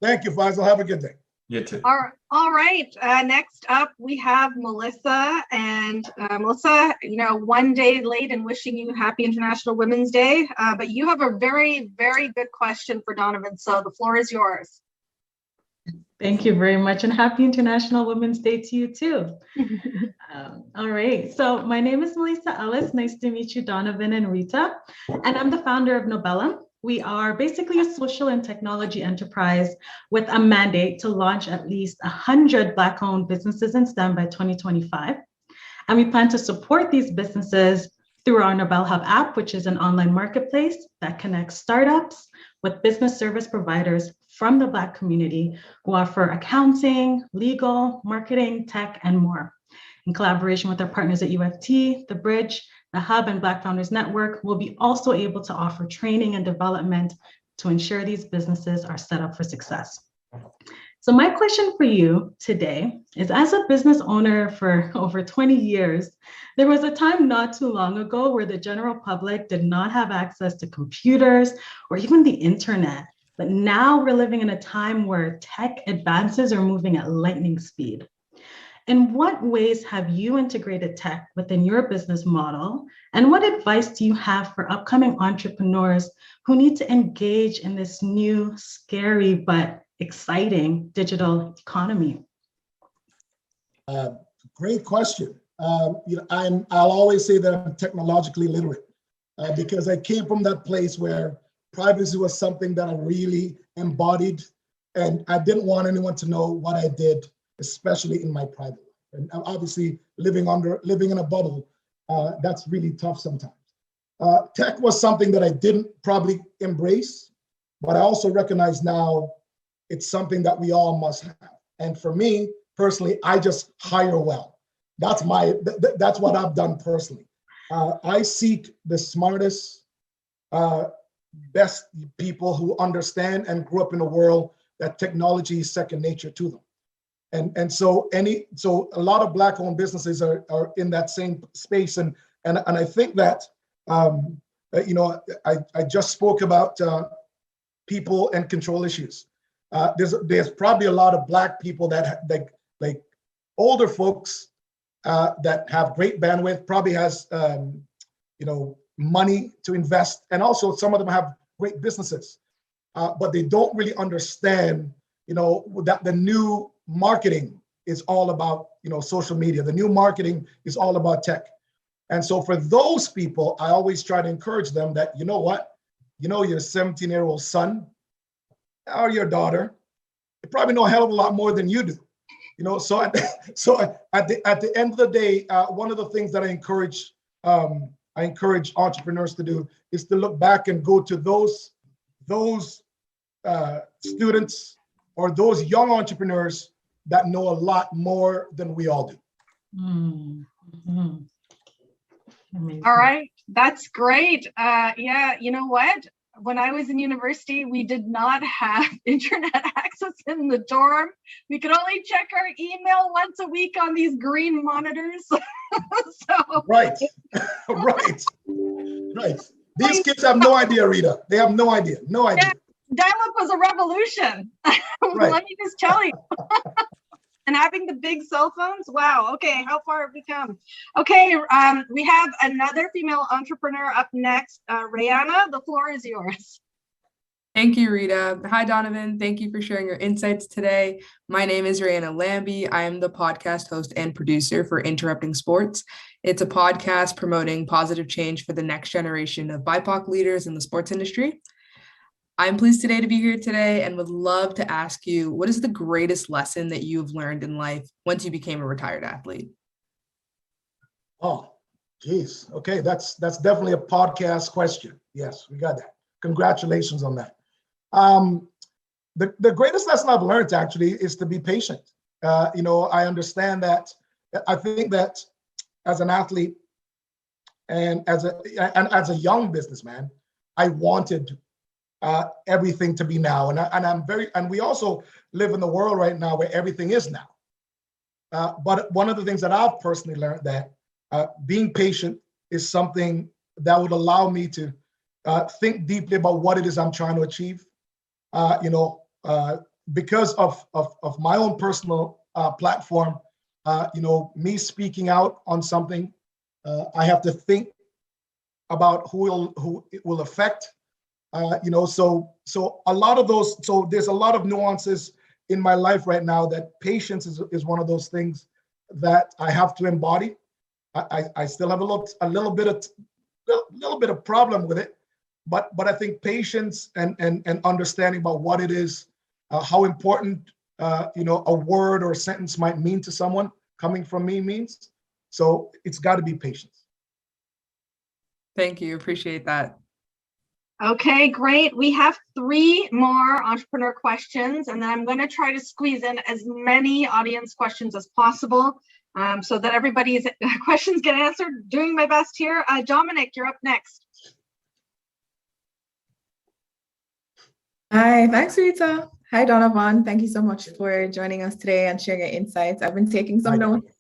Thank you, Faisal. Have a good day. You too. All right. Next up, we have Melissa. And Melissa, one day late and wishing you happy International Women's Day. But you have a very, very good question for Donovan. So the floor is yours. Thank you very much, and happy International Women's Day to you too. All right, so my name is Melissa Ellis. Nice to meet you, Donovan and Rita. And I'm the founder of Nobella. We are basically a social and technology enterprise with a mandate to launch at least 100 Black-owned businesses in STEM by 2025. And we plan to support these businesses through our Nobel Hub app, which is an online marketplace that connects startups with business service providers from the Black community who offer accounting, legal, marketing, tech, and more. In collaboration with our partners at UFT, The Bridge, the Hub, and Black Founders Network, we'll be also able to offer training and development to ensure these businesses are set up for success. So my question for you today is, as a business owner for over 20 years, there was a time not too long ago where the general public did not have access to computers or even the internet. But now we're living in a time where tech advances are moving at lightning speed. In what ways have you integrated tech within your business model? And what advice do you have for upcoming entrepreneurs who need to engage in this new, scary, but exciting digital economy? Great question. I'll always say that I'm technologically literate because I came from that place where privacy was something that I really embodied, and I didn't want anyone to know what I did, especially in my private life. And obviously, living in a bubble, that's really tough sometimes. Tech was something that I didn't probably embrace, but I also recognize now it's something that we all must have. And for me personally, I just hire well. That's what I've done personally. I seek the smartest, best people who understand and grew up in a world that technology is second nature to them. And so a lot of Black-owned businesses are in that same space. And I think that, I just spoke about people and control issues. There's probably a lot of Black people that like older folks that have great bandwidth, probably has, money to invest. And also some of them have great businesses, but they don't really understand, that the new marketing is all about, social media. The new marketing is all about tech. And so for those people, I always try to encourage them that, you know what, your 17-year-old son or your daughter, they probably know a hell of a lot more than you do. So at the end of the day, one of the things that I encourage entrepreneurs to do is to look back and go to those students or those young entrepreneurs that know a lot more than we all do. All right, that's great. Yeah, you know what? When I was in university, we did not have internet access in the dorm. We could only check our email once a week on these green monitors. So right. These kids have no idea, Rita. They have no idea. Yeah, dial-up was a revolution. Right. Let me just tell you. And having the big cell phones, wow. Okay, how far have we come? Okay, we have another female entrepreneur up next. Rihanna, the floor is yours. Thank you, Rita. Hi, Donovan. Thank you for sharing your insights today. My name is Rihanna Lambie. I am the podcast host and producer for Interrupting Sports. It's a podcast promoting positive change for the next generation of BIPOC leaders in the sports industry. I'm pleased today to be here today and would love to ask you, what is the greatest lesson that you've learned in life once you became a retired athlete? Oh, geez. Okay, that's definitely a podcast question. Yes, we got that. Congratulations on that. The greatest lesson I've learned actually is to be patient. I understand that. I think that as an athlete and as a young businessman, I wanted everything to be now, and we also live in the world right now where everything is now. But one of the things that I've personally learned that being patient is something that would allow me to think deeply about what it is I'm trying to achieve. Because of my own personal platform, me speaking out on something, I have to think about who it will affect. So a lot of those, so there's a lot of nuances in my life right now that patience is one of those things that I have to embody. I still have a little bit of problem with it, but I think patience and understanding about what it is, how important a word or a sentence might mean to someone coming from me means. So it's got to be patience. Thank you. Appreciate that. Okay, great. We have 3 more entrepreneur questions, and then I'm going to try to squeeze in as many audience questions as possible so that everybody's questions get answered. Doing my best here. Dominic, you're up next. Hi, thanks, Rita. Hi, Donovan. Thank you so much for joining us today and sharing your insights. I've been taking some notes.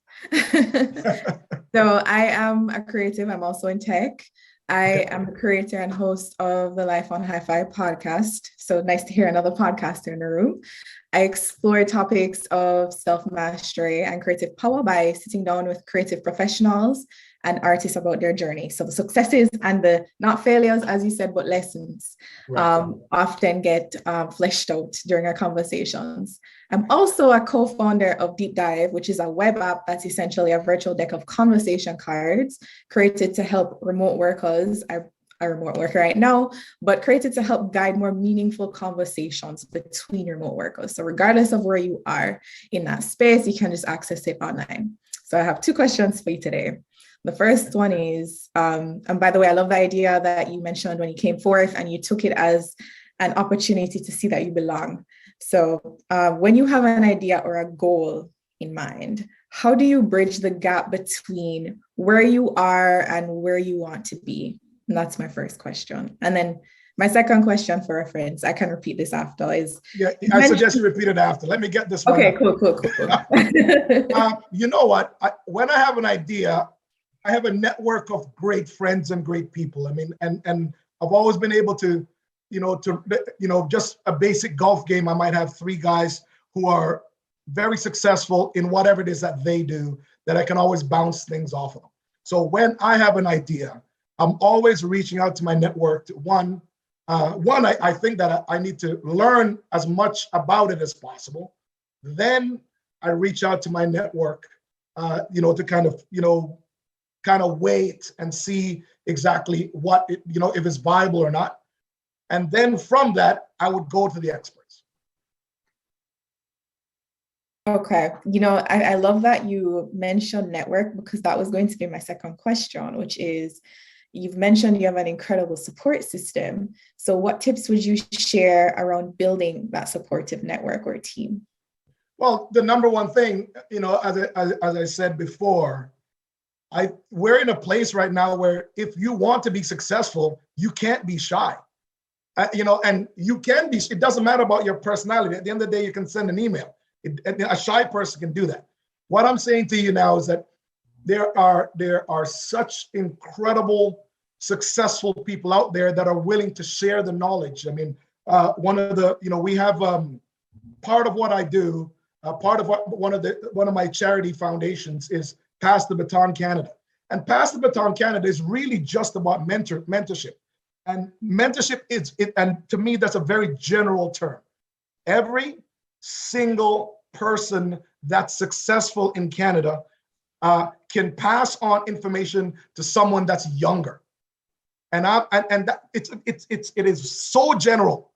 So I am a creative. I'm also in tech. I am the creator and host of the Life on Hi-Fi podcast. So nice to hear another podcaster in the room. I explore topics of self-mastery and creative power by sitting down with creative professionals and artists about their journey. So the successes and the not failures, as you said, but lessons often get fleshed out during our conversations. I'm also a co-founder of Deep Dive, which is a web app that's essentially a virtual deck of conversation cards created to help remote workers. I'm a remote worker right now, but created to help guide more meaningful conversations between remote workers. So regardless of where you are in that space, you can just access it online. So I have 2 questions for you today. The first one is, and by the way, I love the idea that you mentioned when you came forth and you took it as an opportunity to see that you belong. So when you have an idea or a goal in mind, how do you bridge the gap between where you are and where you want to be? And that's my first question. And then my second question for reference, I can repeat this after, is... Yeah, I suggest you repeat it after. Let me get this one. Okay, cool. You know what? When I have an idea, I have a network of great friends and great people. I mean, and I've always been able to, just a basic golf game, I might have 3 guys who are very successful in whatever it is that they do, that I can always bounce things off of them. So when I have an idea, I'm always reaching out to my network. I think that I need to learn as much about it as possible. Then I reach out to my network, to kind of wait and see exactly what if it's viable or not. And then from that, I would go to the experts. Okay. I love that you mentioned network because that was going to be my second question, which is you've mentioned you have an incredible support system. So what tips would you share around building that supportive network or team? Well, the number one thing, as I said before, we're in a place right now where if you want to be successful, you can't be shy. And you can be, it doesn't matter about your personality. At the end of the day, you can send an email. A shy person can do that. What I'm saying to you now is that there are such incredible, successful people out there that are willing to share the knowledge. I mean, we have part of what I do, part of what one of my charity foundations is Pass the Baton Canada. And Pass the Baton Canada is really just about mentorship. And mentorship and to me, that's a very general term. Every single person that's successful in Canada can pass on information to someone that's younger, it is so general,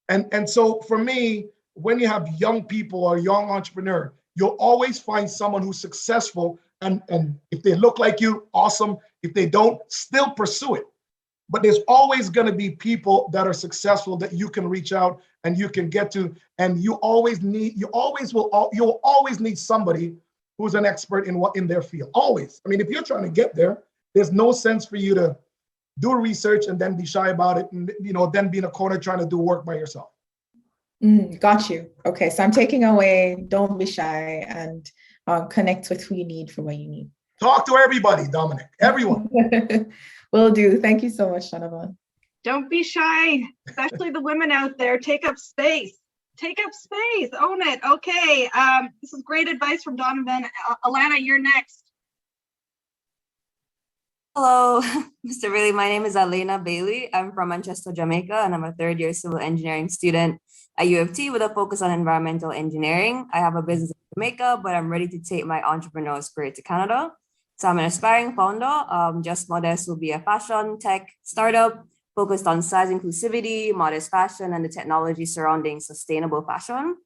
and so for me, when you have young people or young entrepreneur, you'll always find someone who's successful, and if they look like you, awesome. If they don't, still pursue it. But there's always going to be people that are successful that you can reach out and you can get to, and you'll always need somebody who's an expert in their field. Always. I mean, if you're trying to get there, there's no sense for you to do research and then be shy about it, and then be in a corner trying to do work by yourself. Got you. Okay, so I'm taking away, don't be shy, and connect with who you need for what you need. Talk to everybody, Dominic. Everyone. Will do. Thank you so much, Donovan. Don't be shy, especially the women out there. Take up space. Take up space. Own it. Okay. This is great advice from Donovan. Alana, you're next. Hello, Mr. Bailey. My name is Elena Bailey. I'm from Manchester, Jamaica, and I'm a third-year civil engineering student at U of T with a focus on environmental engineering. I have a business in Jamaica, but I'm ready to take my entrepreneurial spirit to Canada. So I'm an aspiring founder. Just Modest will be a fashion tech startup focused on size inclusivity, modest fashion, and the technology surrounding sustainable fashion.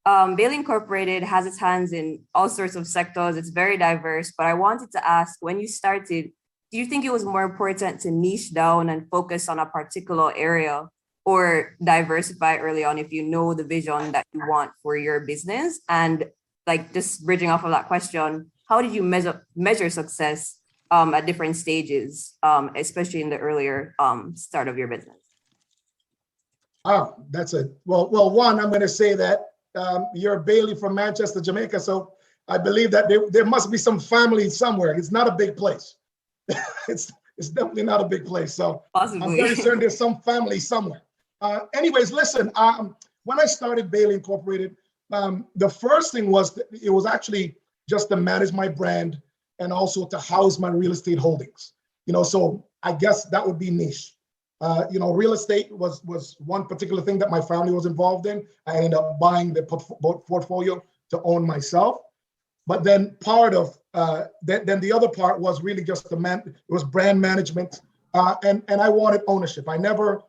Bailey Incorporated has its hands in all sorts of sectors. It's very diverse, but I wanted to ask, when you started, do you think it was more important to niche down and focus on a particular area, or diversify early on if you know the vision that you want for your business? And like, just bridging off of that question, how did you measure success at different stages, especially in the earlier start of your business? Oh, that's it. Well, one, I'm going to say that you're Bailey from Manchester, Jamaica, so I believe that there must be some family somewhere. It's not a big place. It's definitely not a big place. So possibly. I'm very certain there's some family somewhere. Anyways, listen, when I started Bailey Incorporated, the first thing was it was actually just to manage my brand and also to house my real estate holdings. So I guess that would be niche. Real estate was one particular thing that my family was involved in. I ended up buying the portfolio to own myself. But then part of then the other part was really just it was brand management, and I wanted ownership. I never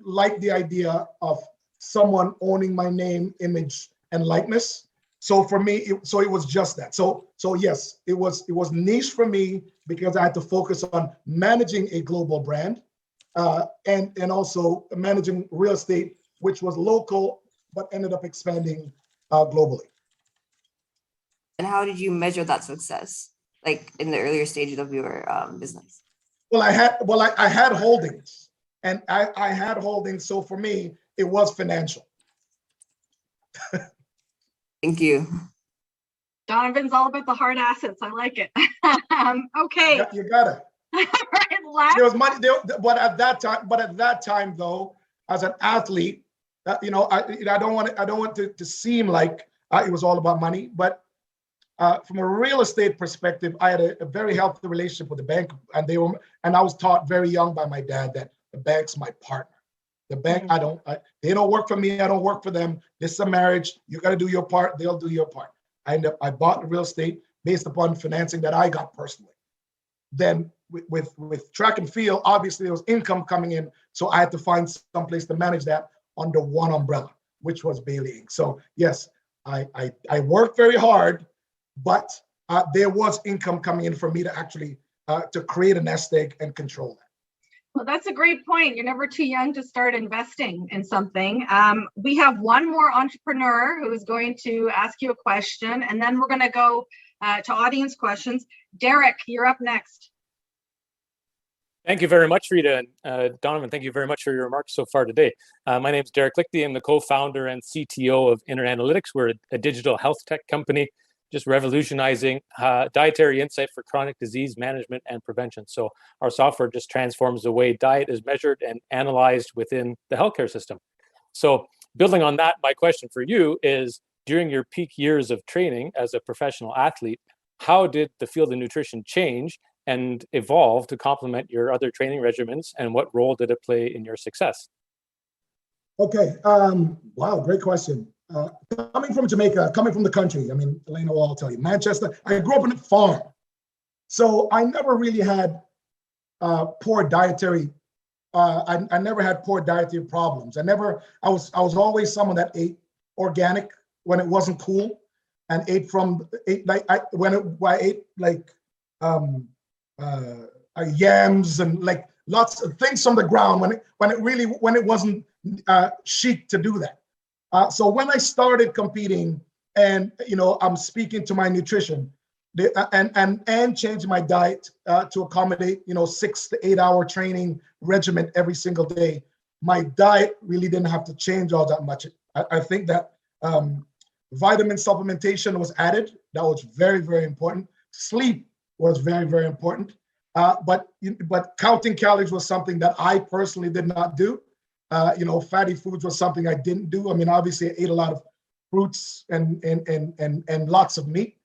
liked the idea of someone owning my name, image, and likeness. So for me, it was just that. So yes, it was niche for me because I had to focus on managing a global brand, and also managing real estate, which was local but ended up expanding globally. And how did you measure that success, like in the earlier stages of your business? Well, I had holdings, and I had holdings. So for me, it was financial. Thank you. Donovan's all about the hard assets. I like it. Okay. You got it. Right, there was money there, but at that time, though, as an athlete, I don't want to seem like it was all about money, but from a real estate perspective, I had a very healthy relationship with the bank, and I was taught very young by my dad that the bank's my partner. The bank, they don't work for me, I don't work for them. This is a marriage. You got to do your part, they'll do your part. I bought the real estate based upon financing that I got personally. Then with track and field, obviously there was income coming in, so I had to find some place to manage that under one umbrella, which was Bailey Inc. So yes, I worked very hard, but there was income coming in for me to actually to create a nest egg and control that. Well, that's a great point. You're never too young to start investing in something. We have one more entrepreneur who is going to ask you a question, and then we're going to go to audience questions. Derek, you're up next. Thank you very much, Rita. And Donovan, thank you very much for your remarks so far today. My name is Derek Lichty. I'm the co-founder and CTO of Inner Analytics. We're a digital health tech company, just revolutionizing dietary insight for chronic disease management and prevention. So our software just transforms the way diet is measured and analyzed within the healthcare system. So building on that, my question for you is, during your peak years of training as a professional athlete, how did the field of nutrition change and evolve to complement your other training regimens, and what role did it play in your success? Okay, wow, great question. Coming from Jamaica, coming from the country, I mean, Elena will all tell you, Manchester, I grew up on a farm. So I never really had poor dietary, I never had poor dietary problems. I was always someone that ate organic when it wasn't cool, and ate yams and like lots of things from the ground when it wasn't chic to do that. So when I started competing, and I'm speaking to my nutrition, and changing my diet to accommodate 6 to 8 hour training regimen every single day, my diet really didn't have to change all that much. I think that vitamin supplementation was added. That was very, very important. Sleep was very, very important. But counting calories was something that I personally did not do. Fatty foods was something I didn't do. I mean, obviously I ate a lot of fruits and lots of meat.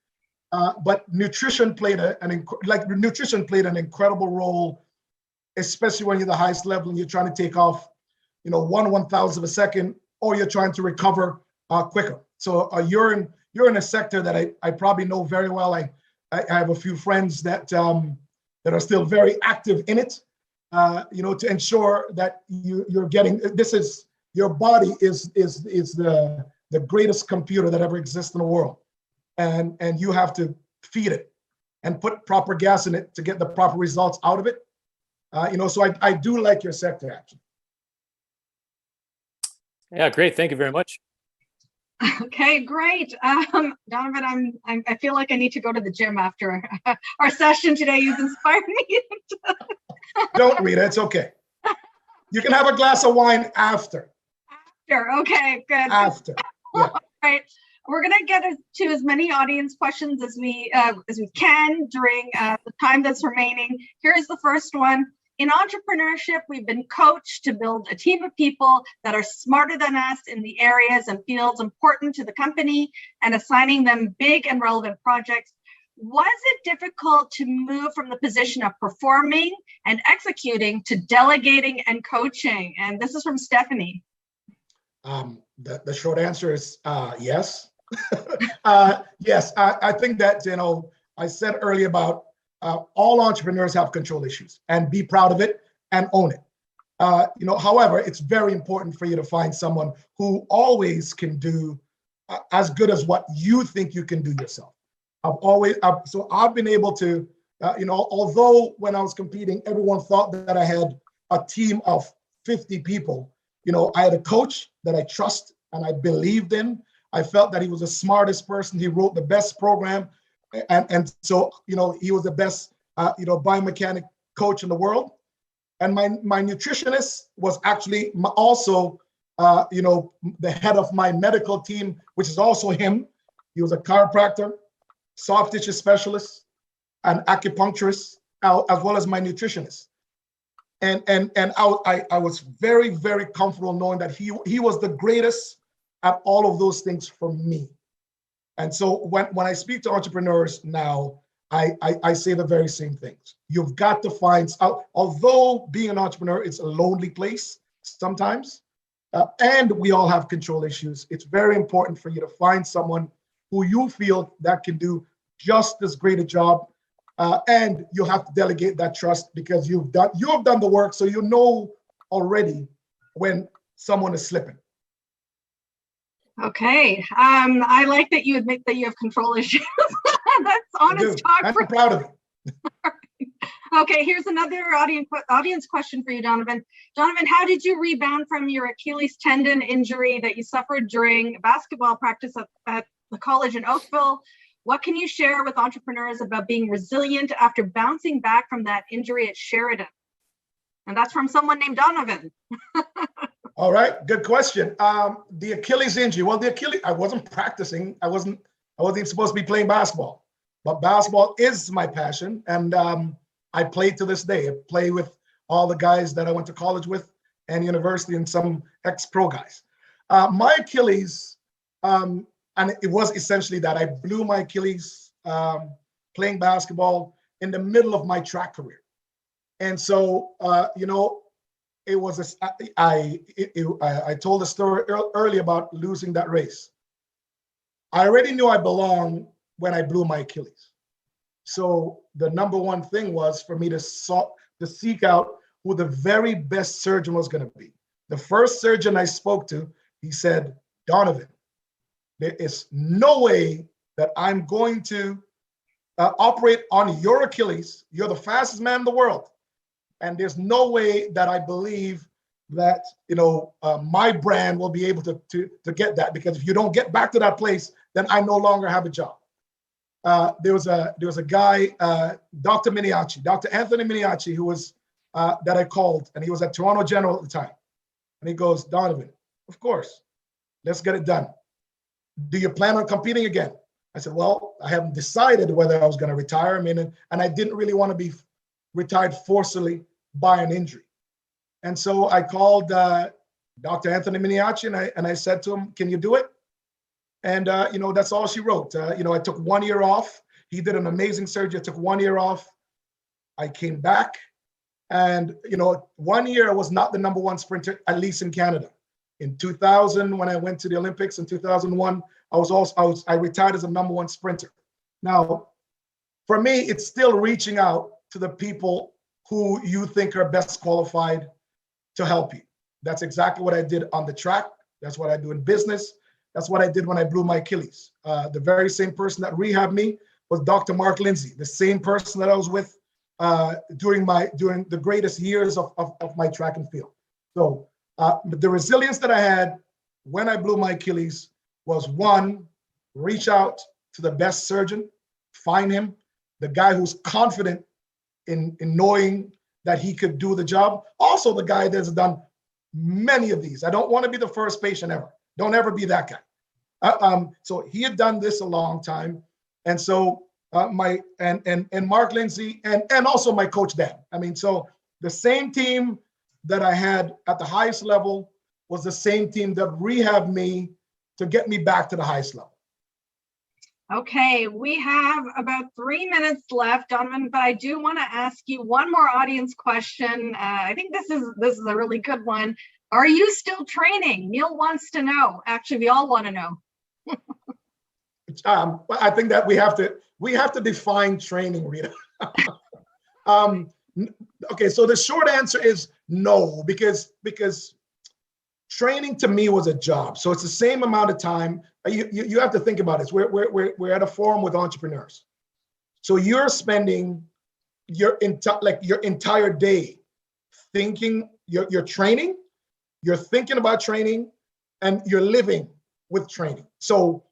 But nutrition played an incredible role, especially when you're the highest level and you're trying to take off, 1/1000th of a second, or you're trying to recover quicker. So you're in a sector that I probably know very well. I have a few friends that are still very active in it, to ensure that you're getting, your body is the greatest computer that ever exists in the world. And you have to feed it and put proper gas in it to get the proper results out of it. So I do like your sector, actually. Yeah, great. Thank you very much. Okay, great. Donovan, I feel like I need to go to the gym after our session today. You've inspired me. Don't, Rita, it's okay. You can have a glass of wine after. Sure, okay, good. After, yeah. All right. We're going to get to as many audience questions as we can during the time that's remaining. Here's the first one. In entrepreneurship, we've been coached to build a team of people that are smarter than us in the areas and fields important to the company, and assigning them big and relevant projects. Was it difficult to move from the position of performing and executing to delegating and coaching? And this is from Stephanie. The short answer is yes. Yes, I think that, I said earlier about all entrepreneurs have control issues, and be proud of it and own it. However, it's very important for you to find someone who always can do as good as what you think you can do yourself. So I've been able to, although when I was competing, everyone thought that I had a team of 50 people, I had a coach that I trust and I believed in. I felt that he was the smartest person. He wrote the best program. And so, he was the best, biomechanic coach in the world. And my nutritionist was actually also, the head of my medical team, which is also him. He was a chiropractor, soft tissue specialist, an acupuncturist, as well as my nutritionist. And I was very, very comfortable knowing that he was the greatest at all of those things for me. And so when I speak to entrepreneurs now, I say the very same things. You've got to find, although being an entrepreneur, it's a lonely place sometimes, and we all have control issues. It's very important for you to find someone who you feel that can do just as great a job, and you have to delegate that trust because you've done the work, so you know already when someone is slipping. Okay. I like that you admit that you have control issues. That's honest talk. I'm proud of it. Okay, here's another audience question for you, Donovan. Donovan, how did you rebound from your Achilles tendon injury that you suffered during basketball practice at the college in Oakville? What can you share with entrepreneurs about being resilient after bouncing back from that injury at Sheridan? And that's from someone named Donovan. All right, good question. The Achilles injury. Well, the Achilles, I wasn't practicing. I wasn't even supposed to be playing basketball, but basketball is my passion, and I play to this day. I play with all the guys that I went to college with and university, and some ex-pro guys. My Achilles, and it was essentially that I blew my Achilles playing basketball in the middle of my track career, and so it was I told the story early about losing that race. I already knew I belonged when I blew my Achilles. So the number one thing was for me to seek out who the very best surgeon was going to be. The first surgeon I spoke to, he said, Donovan, there is no way that I'm going to operate on your Achilles. You're the fastest man in the world. And there's no way that I believe that my brand will be able to get that, because if you don't get back to that place, then I no longer have a job. There was a guy, Dr. Anthony Miniaci, who was that I called, and he was at Toronto General at the time. And he goes, Donovan, of course, let's get it done. Do you plan on competing again? I said, well, I haven't decided whether I was going to retire. And I didn't really want to be retired forcibly by an injury. And so I called Dr. Anthony Miniaci, and I said to him, can you do it? And, that's all she wrote. I took 1 year off. He did an amazing surgery. I took 1 year off. I came back, and, 1 year I was not the number one sprinter, at least in Canada. In 2000, when I went to the Olympics in 2001, I retired as a number one sprinter. Now, for me, it's still reaching out to the people who you think are best qualified to help you. That's exactly what I did on the track. That's what I do in business. That's what I did when I blew my Achilles. The very same person that rehabbed me was Dr. Mark Lindsay, the same person that I was with during the greatest years of my track and field. So the resilience that I had when I blew my Achilles was, one, reach out to the best surgeon, find him, the guy who's confident in knowing that he could do the job. Also the guy that's done many of these. I don't want to be the first patient ever. Don't ever be that guy. So he had done this a long time. And so and Mark Lindsay and also my coach Dan. So the same team that I had at the highest level was the same team that rehabbed me to get me back to the highest level. Okay, we have about 3 minutes left, Donovan, but I do want to ask you one more audience question. I think this is a really good one. Are you still training? Neil wants to know. Actually, we all want to know. I think that we have to define training, Rita. Okay, so the short answer is no, because training to me was a job. So it's the same amount of time. You have to think about this. We're at a forum with entrepreneurs. So you're spending your entire day thinking, you're training, you're thinking about training, and you're living with training. So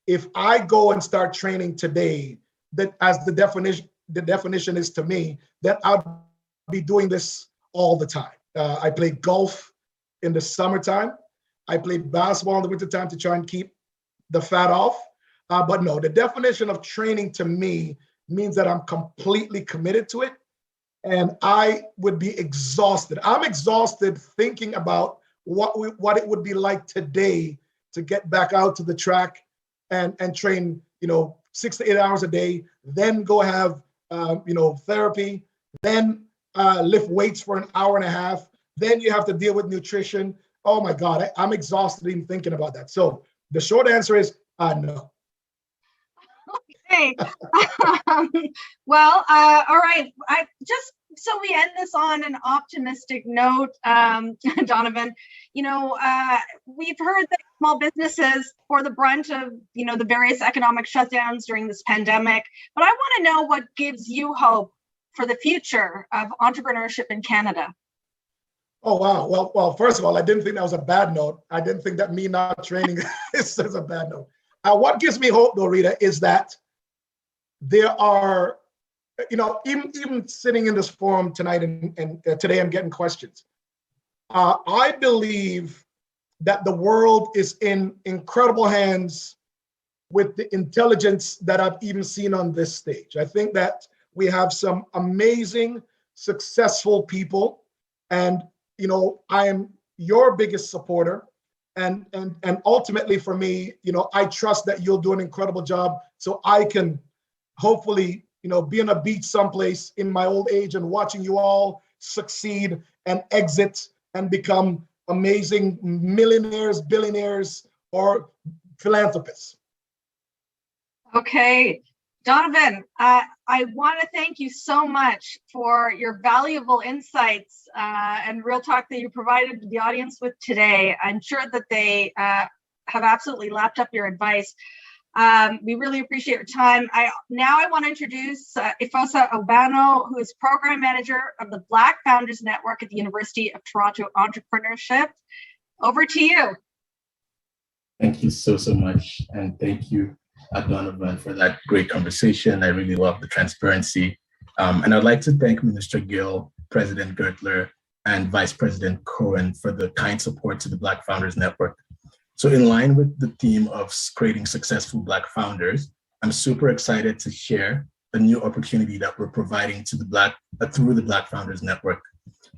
if I go and start training today, that as the definition is to me, that I'll be doing this all the time. I play golf in the summertime. I play basketball in the wintertime to try and keep the fat off. But no, the definition of training to me means that I'm completely committed to it. And I would be exhausted. I'm exhausted thinking about what it would be like today to get back out to the track and train, 6 to 8 hours a day, then go have, therapy, then lift weights for an hour and a half. Then you have to deal with nutrition. Oh my God, I'm exhausted even thinking about that. So the short answer is no. Okay. All right. Just so we end this on an optimistic note, Donovan, we've heard that small businesses bore the brunt of, the various economic shutdowns during this pandemic, but I want to know what gives you hope for the future of entrepreneurship in Canada. Oh, wow. Well, first of all, I didn't think that was a bad note. I didn't think that me not training is a bad note. What gives me hope, though, Rita, is that there are, even sitting in this forum tonight and today I'm getting questions. I believe that the world is in incredible hands with the intelligence that I've even seen on this stage. I think that we have some amazing, successful people, and I am your biggest supporter. And ultimately for me, I trust that you'll do an incredible job so I can hopefully, be on a beach someplace in my old age and watching you all succeed and exit and become amazing millionaires, billionaires, or philanthropists. Okay. Donovan, I want to thank you so much for your valuable insights and real talk that you provided the audience with today. I'm sure that they have absolutely lapped up your advice. We really appreciate your time. Now I want to introduce Ifosa Obano, who is Program Manager of the Black Founders Network at the University of Toronto Entrepreneurship. Over to you. Thank you so much. And thank you, Donovan, for that great conversation. I really love the transparency. And I'd like to thank Minister Gill, President Gertler, and Vice President Cohen for the kind support to the Black Founders Network. So in line with the theme of creating successful Black founders, I'm super excited to share the new opportunity that we're providing to through the Black Founders Network.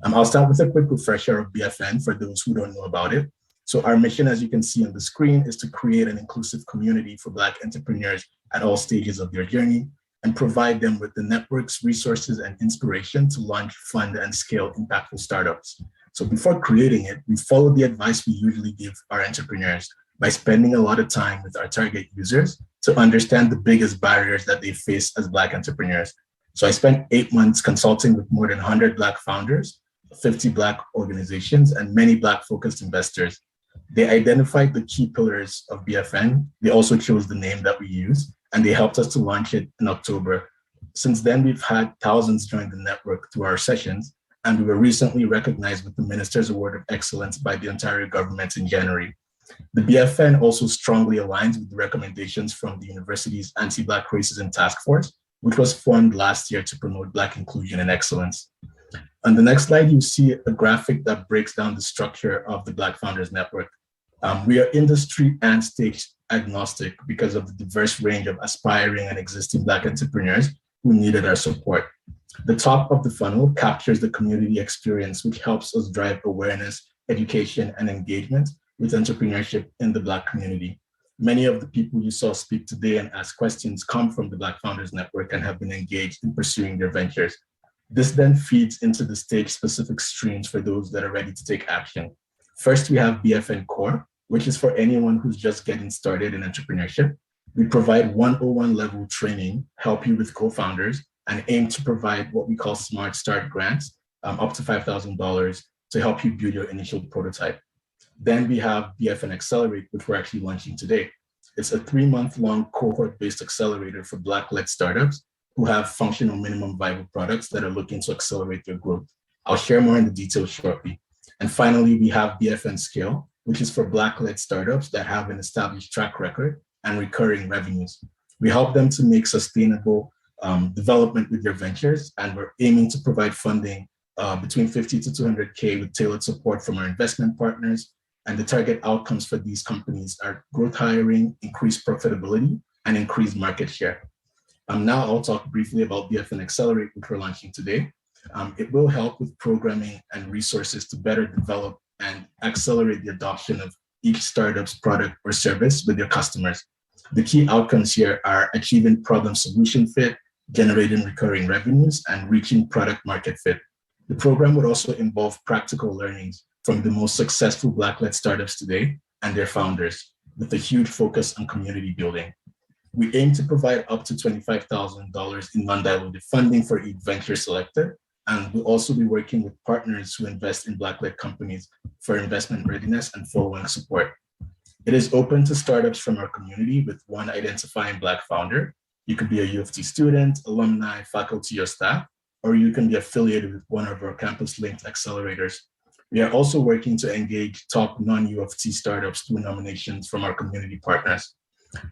I'll start with a quick refresher of BFN for those who don't know about it. So our mission, as you can see on the screen, is to create an inclusive community for Black entrepreneurs at all stages of their journey and provide them with the networks, resources, and inspiration to launch, fund, and scale impactful startups. So before creating it, we followed the advice we usually give our entrepreneurs by spending a lot of time with our target users to understand the biggest barriers that they face as Black entrepreneurs. So I spent 8 months consulting with more than 100 Black founders, 50 Black organizations, and many Black-focused investors. They identified the key pillars of BFN. They also chose the name that we use, and they helped us to launch it in October. Since then, we've had thousands join the network through our sessions, and we were recently recognized with the Minister's Award of Excellence by the Ontario government in January. The BFN also strongly aligns with the recommendations from the university's Anti-Black Racism Task Force, which was formed last year to promote Black inclusion and excellence. On the next slide, you see a graphic that breaks down the structure of the Black Founders Network. We are industry and stage agnostic because of the diverse range of aspiring and existing Black entrepreneurs who needed our support. The top of the funnel captures the community experience, which helps us drive awareness, education, and engagement with entrepreneurship in the Black community. Many of the people you saw speak today and ask questions come from the Black Founders Network and have been engaged in pursuing their ventures. This then feeds into the stage-specific streams for those that are ready to take action. First, we have BFN Core, which is for anyone who's just getting started in entrepreneurship. We provide 101 level training, help you with co-founders, and aim to provide what we call Smart Start grants, up to $5,000 to help you build your initial prototype. Then we have BFN Accelerate, which we're actually launching today. It's a 3-month-long cohort-based accelerator for Black-led startups who have functional minimum viable products that are looking to accelerate their growth. I'll share more in the details shortly. And finally, we have BFN Scale, which is for Black-led startups that have an established track record and recurring revenues. We help them to make sustainable development with their ventures, and we're aiming to provide funding between 50 to 200K with tailored support from our investment partners. And the target outcomes for these companies are growth hiring, increased profitability, and increased market share. Now I'll talk briefly about BFN Accelerate, which we're launching today. It will help with programming and resources to better develop and accelerate the adoption of each startup's product or service with their customers. The key outcomes here are achieving problem solution fit, generating recurring revenues, and reaching product market fit. The program would also involve practical learnings from the most successful Black-led startups today and their founders, with a huge focus on community building. We aim to provide up to $25,000 in non-dilutive funding for each venture selected. And we'll also be working with partners who invest in Black-led companies for investment readiness and following support. It is open to startups from our community with one identifying Black founder. You could be a U of T student, alumni, faculty, or staff, or you can be affiliated with one of our campus-linked accelerators. We are also working to engage top non-U of T startups through nominations from our community partners.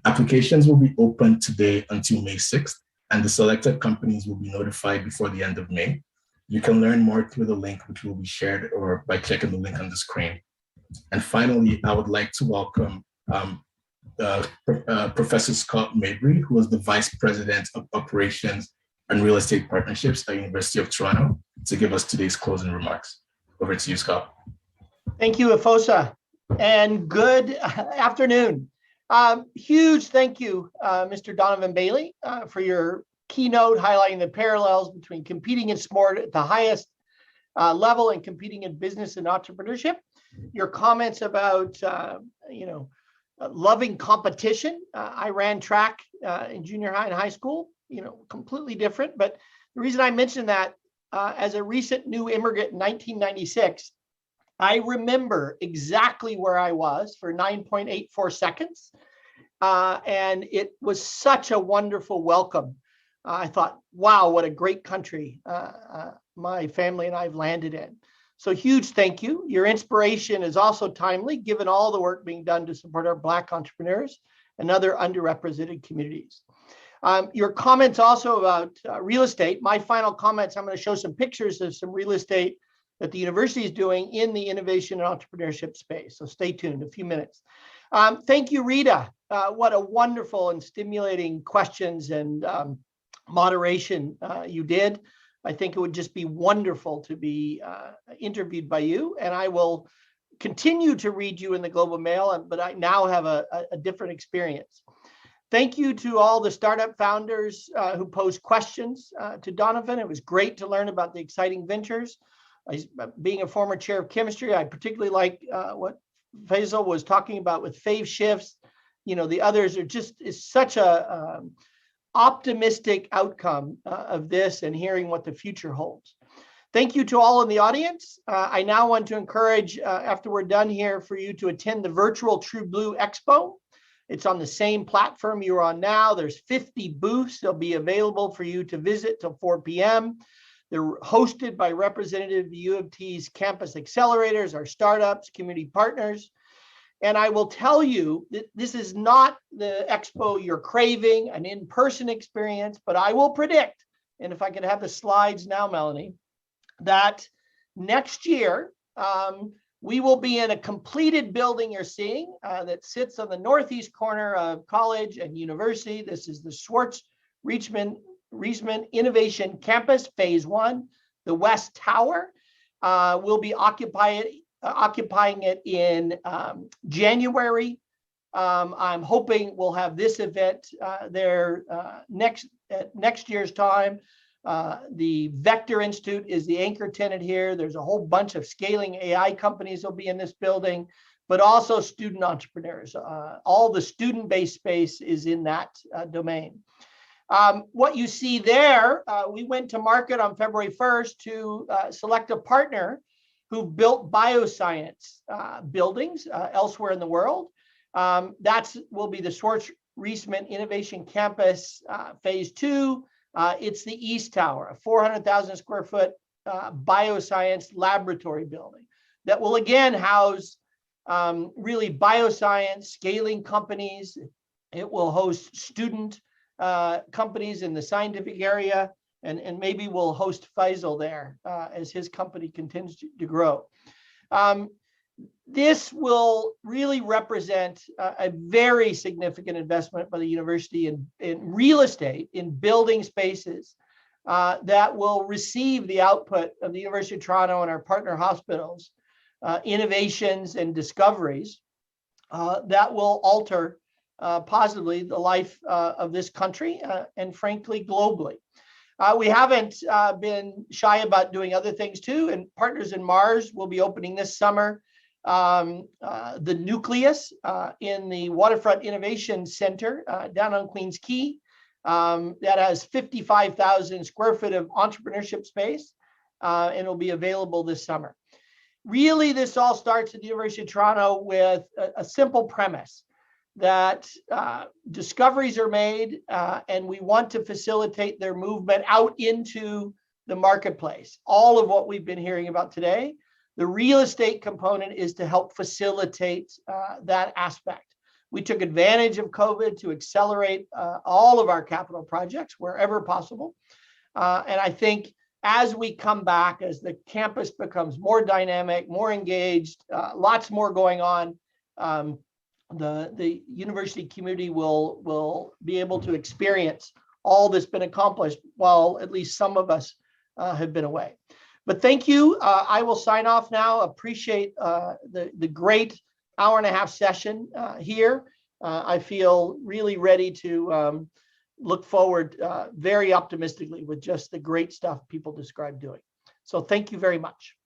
Applications will be open today until May 6th, and the selected companies will be notified before the end of May. You can learn more through the link, which will be shared, or by checking the link on the screen. And finally, I would like to welcome Professor Scott Mabry, who is the Vice President of Operations and Real Estate Partnerships at University of Toronto, to give us today's closing remarks. Over to you, Scott. Thank you, Afosa, and good afternoon. Huge thank you, Mr. Donovan Bailey, for your keynote highlighting the parallels between competing in sport at the highest level and competing in business and entrepreneurship. Your comments about, loving competition. I ran track in junior high and high school, completely different. But the reason I mentioned that, as a recent new immigrant in 1996, I remember exactly where I was for 9.84 seconds. And it was such a wonderful welcome. I thought, wow, what a great country my family and I have landed in. So huge thank you. Your inspiration is also timely, given all the work being done to support our Black entrepreneurs and other underrepresented communities. Your comments also about real estate. My final comments, I'm going to show some pictures of some real estate that the university is doing in the innovation and entrepreneurship space. So stay tuned, a few minutes. Thank you, Rita. What a wonderful and stimulating questions and moderation you did. I think it would just be wonderful to be interviewed by you, and I will continue to read you in the Global Mail, but I now have a different experience. Thank you to all the startup founders who posed questions to Donovan. It was great to learn about the exciting ventures. Being a former chair of chemistry, I particularly like what Faisal was talking about with phase shifts. The others are just, is such a optimistic outcome of this and hearing what the future holds. Thank you to all in the audience. I now want to encourage, after we're done here, for you to attend the virtual True Blue Expo. It's on the same platform you're on now. There's 50 booths. They'll be available for you to visit till 4 p.m. They're hosted by representative U of T's campus accelerators, our startups, community partners. And I will tell you that this is not the expo you're craving, an in-person experience, but I will predict, and if I could have the slides now, Melanie, that next year, we will be in a completed building you're seeing that sits on the northeast corner of College and University. This is the Schwartz Reisman Innovation Campus, Phase 1. The West Tower will be occupying it in January. I'm hoping we'll have this event there next year's time. The Vector Institute is the anchor tenant here. There's a whole bunch of scaling AI companies will be in this building, but also student entrepreneurs. All the student-based space is in that domain. What you see there, we went to market on February 1st to select a partner who built bioscience buildings elsewhere in the world. That will be the Schwartz Reisman Innovation Campus Phase 2. It's the East Tower, a 400,000 square foot bioscience laboratory building that will again house really bioscience scaling companies. It will host student companies in the scientific area, and maybe we'll host Faisal there as his company continues to grow. This will really represent a very significant investment by the university in real estate, in building spaces that will receive the output of the University of Toronto and our partner hospitals, innovations and discoveries that will alter positively the life of this country and frankly, globally. We haven't been shy about doing other things too, and Partners in Mars will be opening this summer. the nucleus in the Waterfront Innovation Center down on Queens Quay that has 55,000 square feet of entrepreneurship space, and it'll be available this summer. Really, this all starts at the University of Toronto with a simple premise that discoveries are made and we want to facilitate their movement out into the marketplace. All of what we've been hearing about today, the real estate component is to help facilitate that aspect. We took advantage of COVID to accelerate all of our capital projects wherever possible. And I think as we come back, as the campus becomes more dynamic, more engaged, lots more going on, the university community will be able to experience all that's been accomplished while at least some of us have been away. But thank you. I will sign off now. Appreciate the great hour-and-a-half session here. I feel really ready to look forward very optimistically with just the great stuff people describe doing. So thank you very much.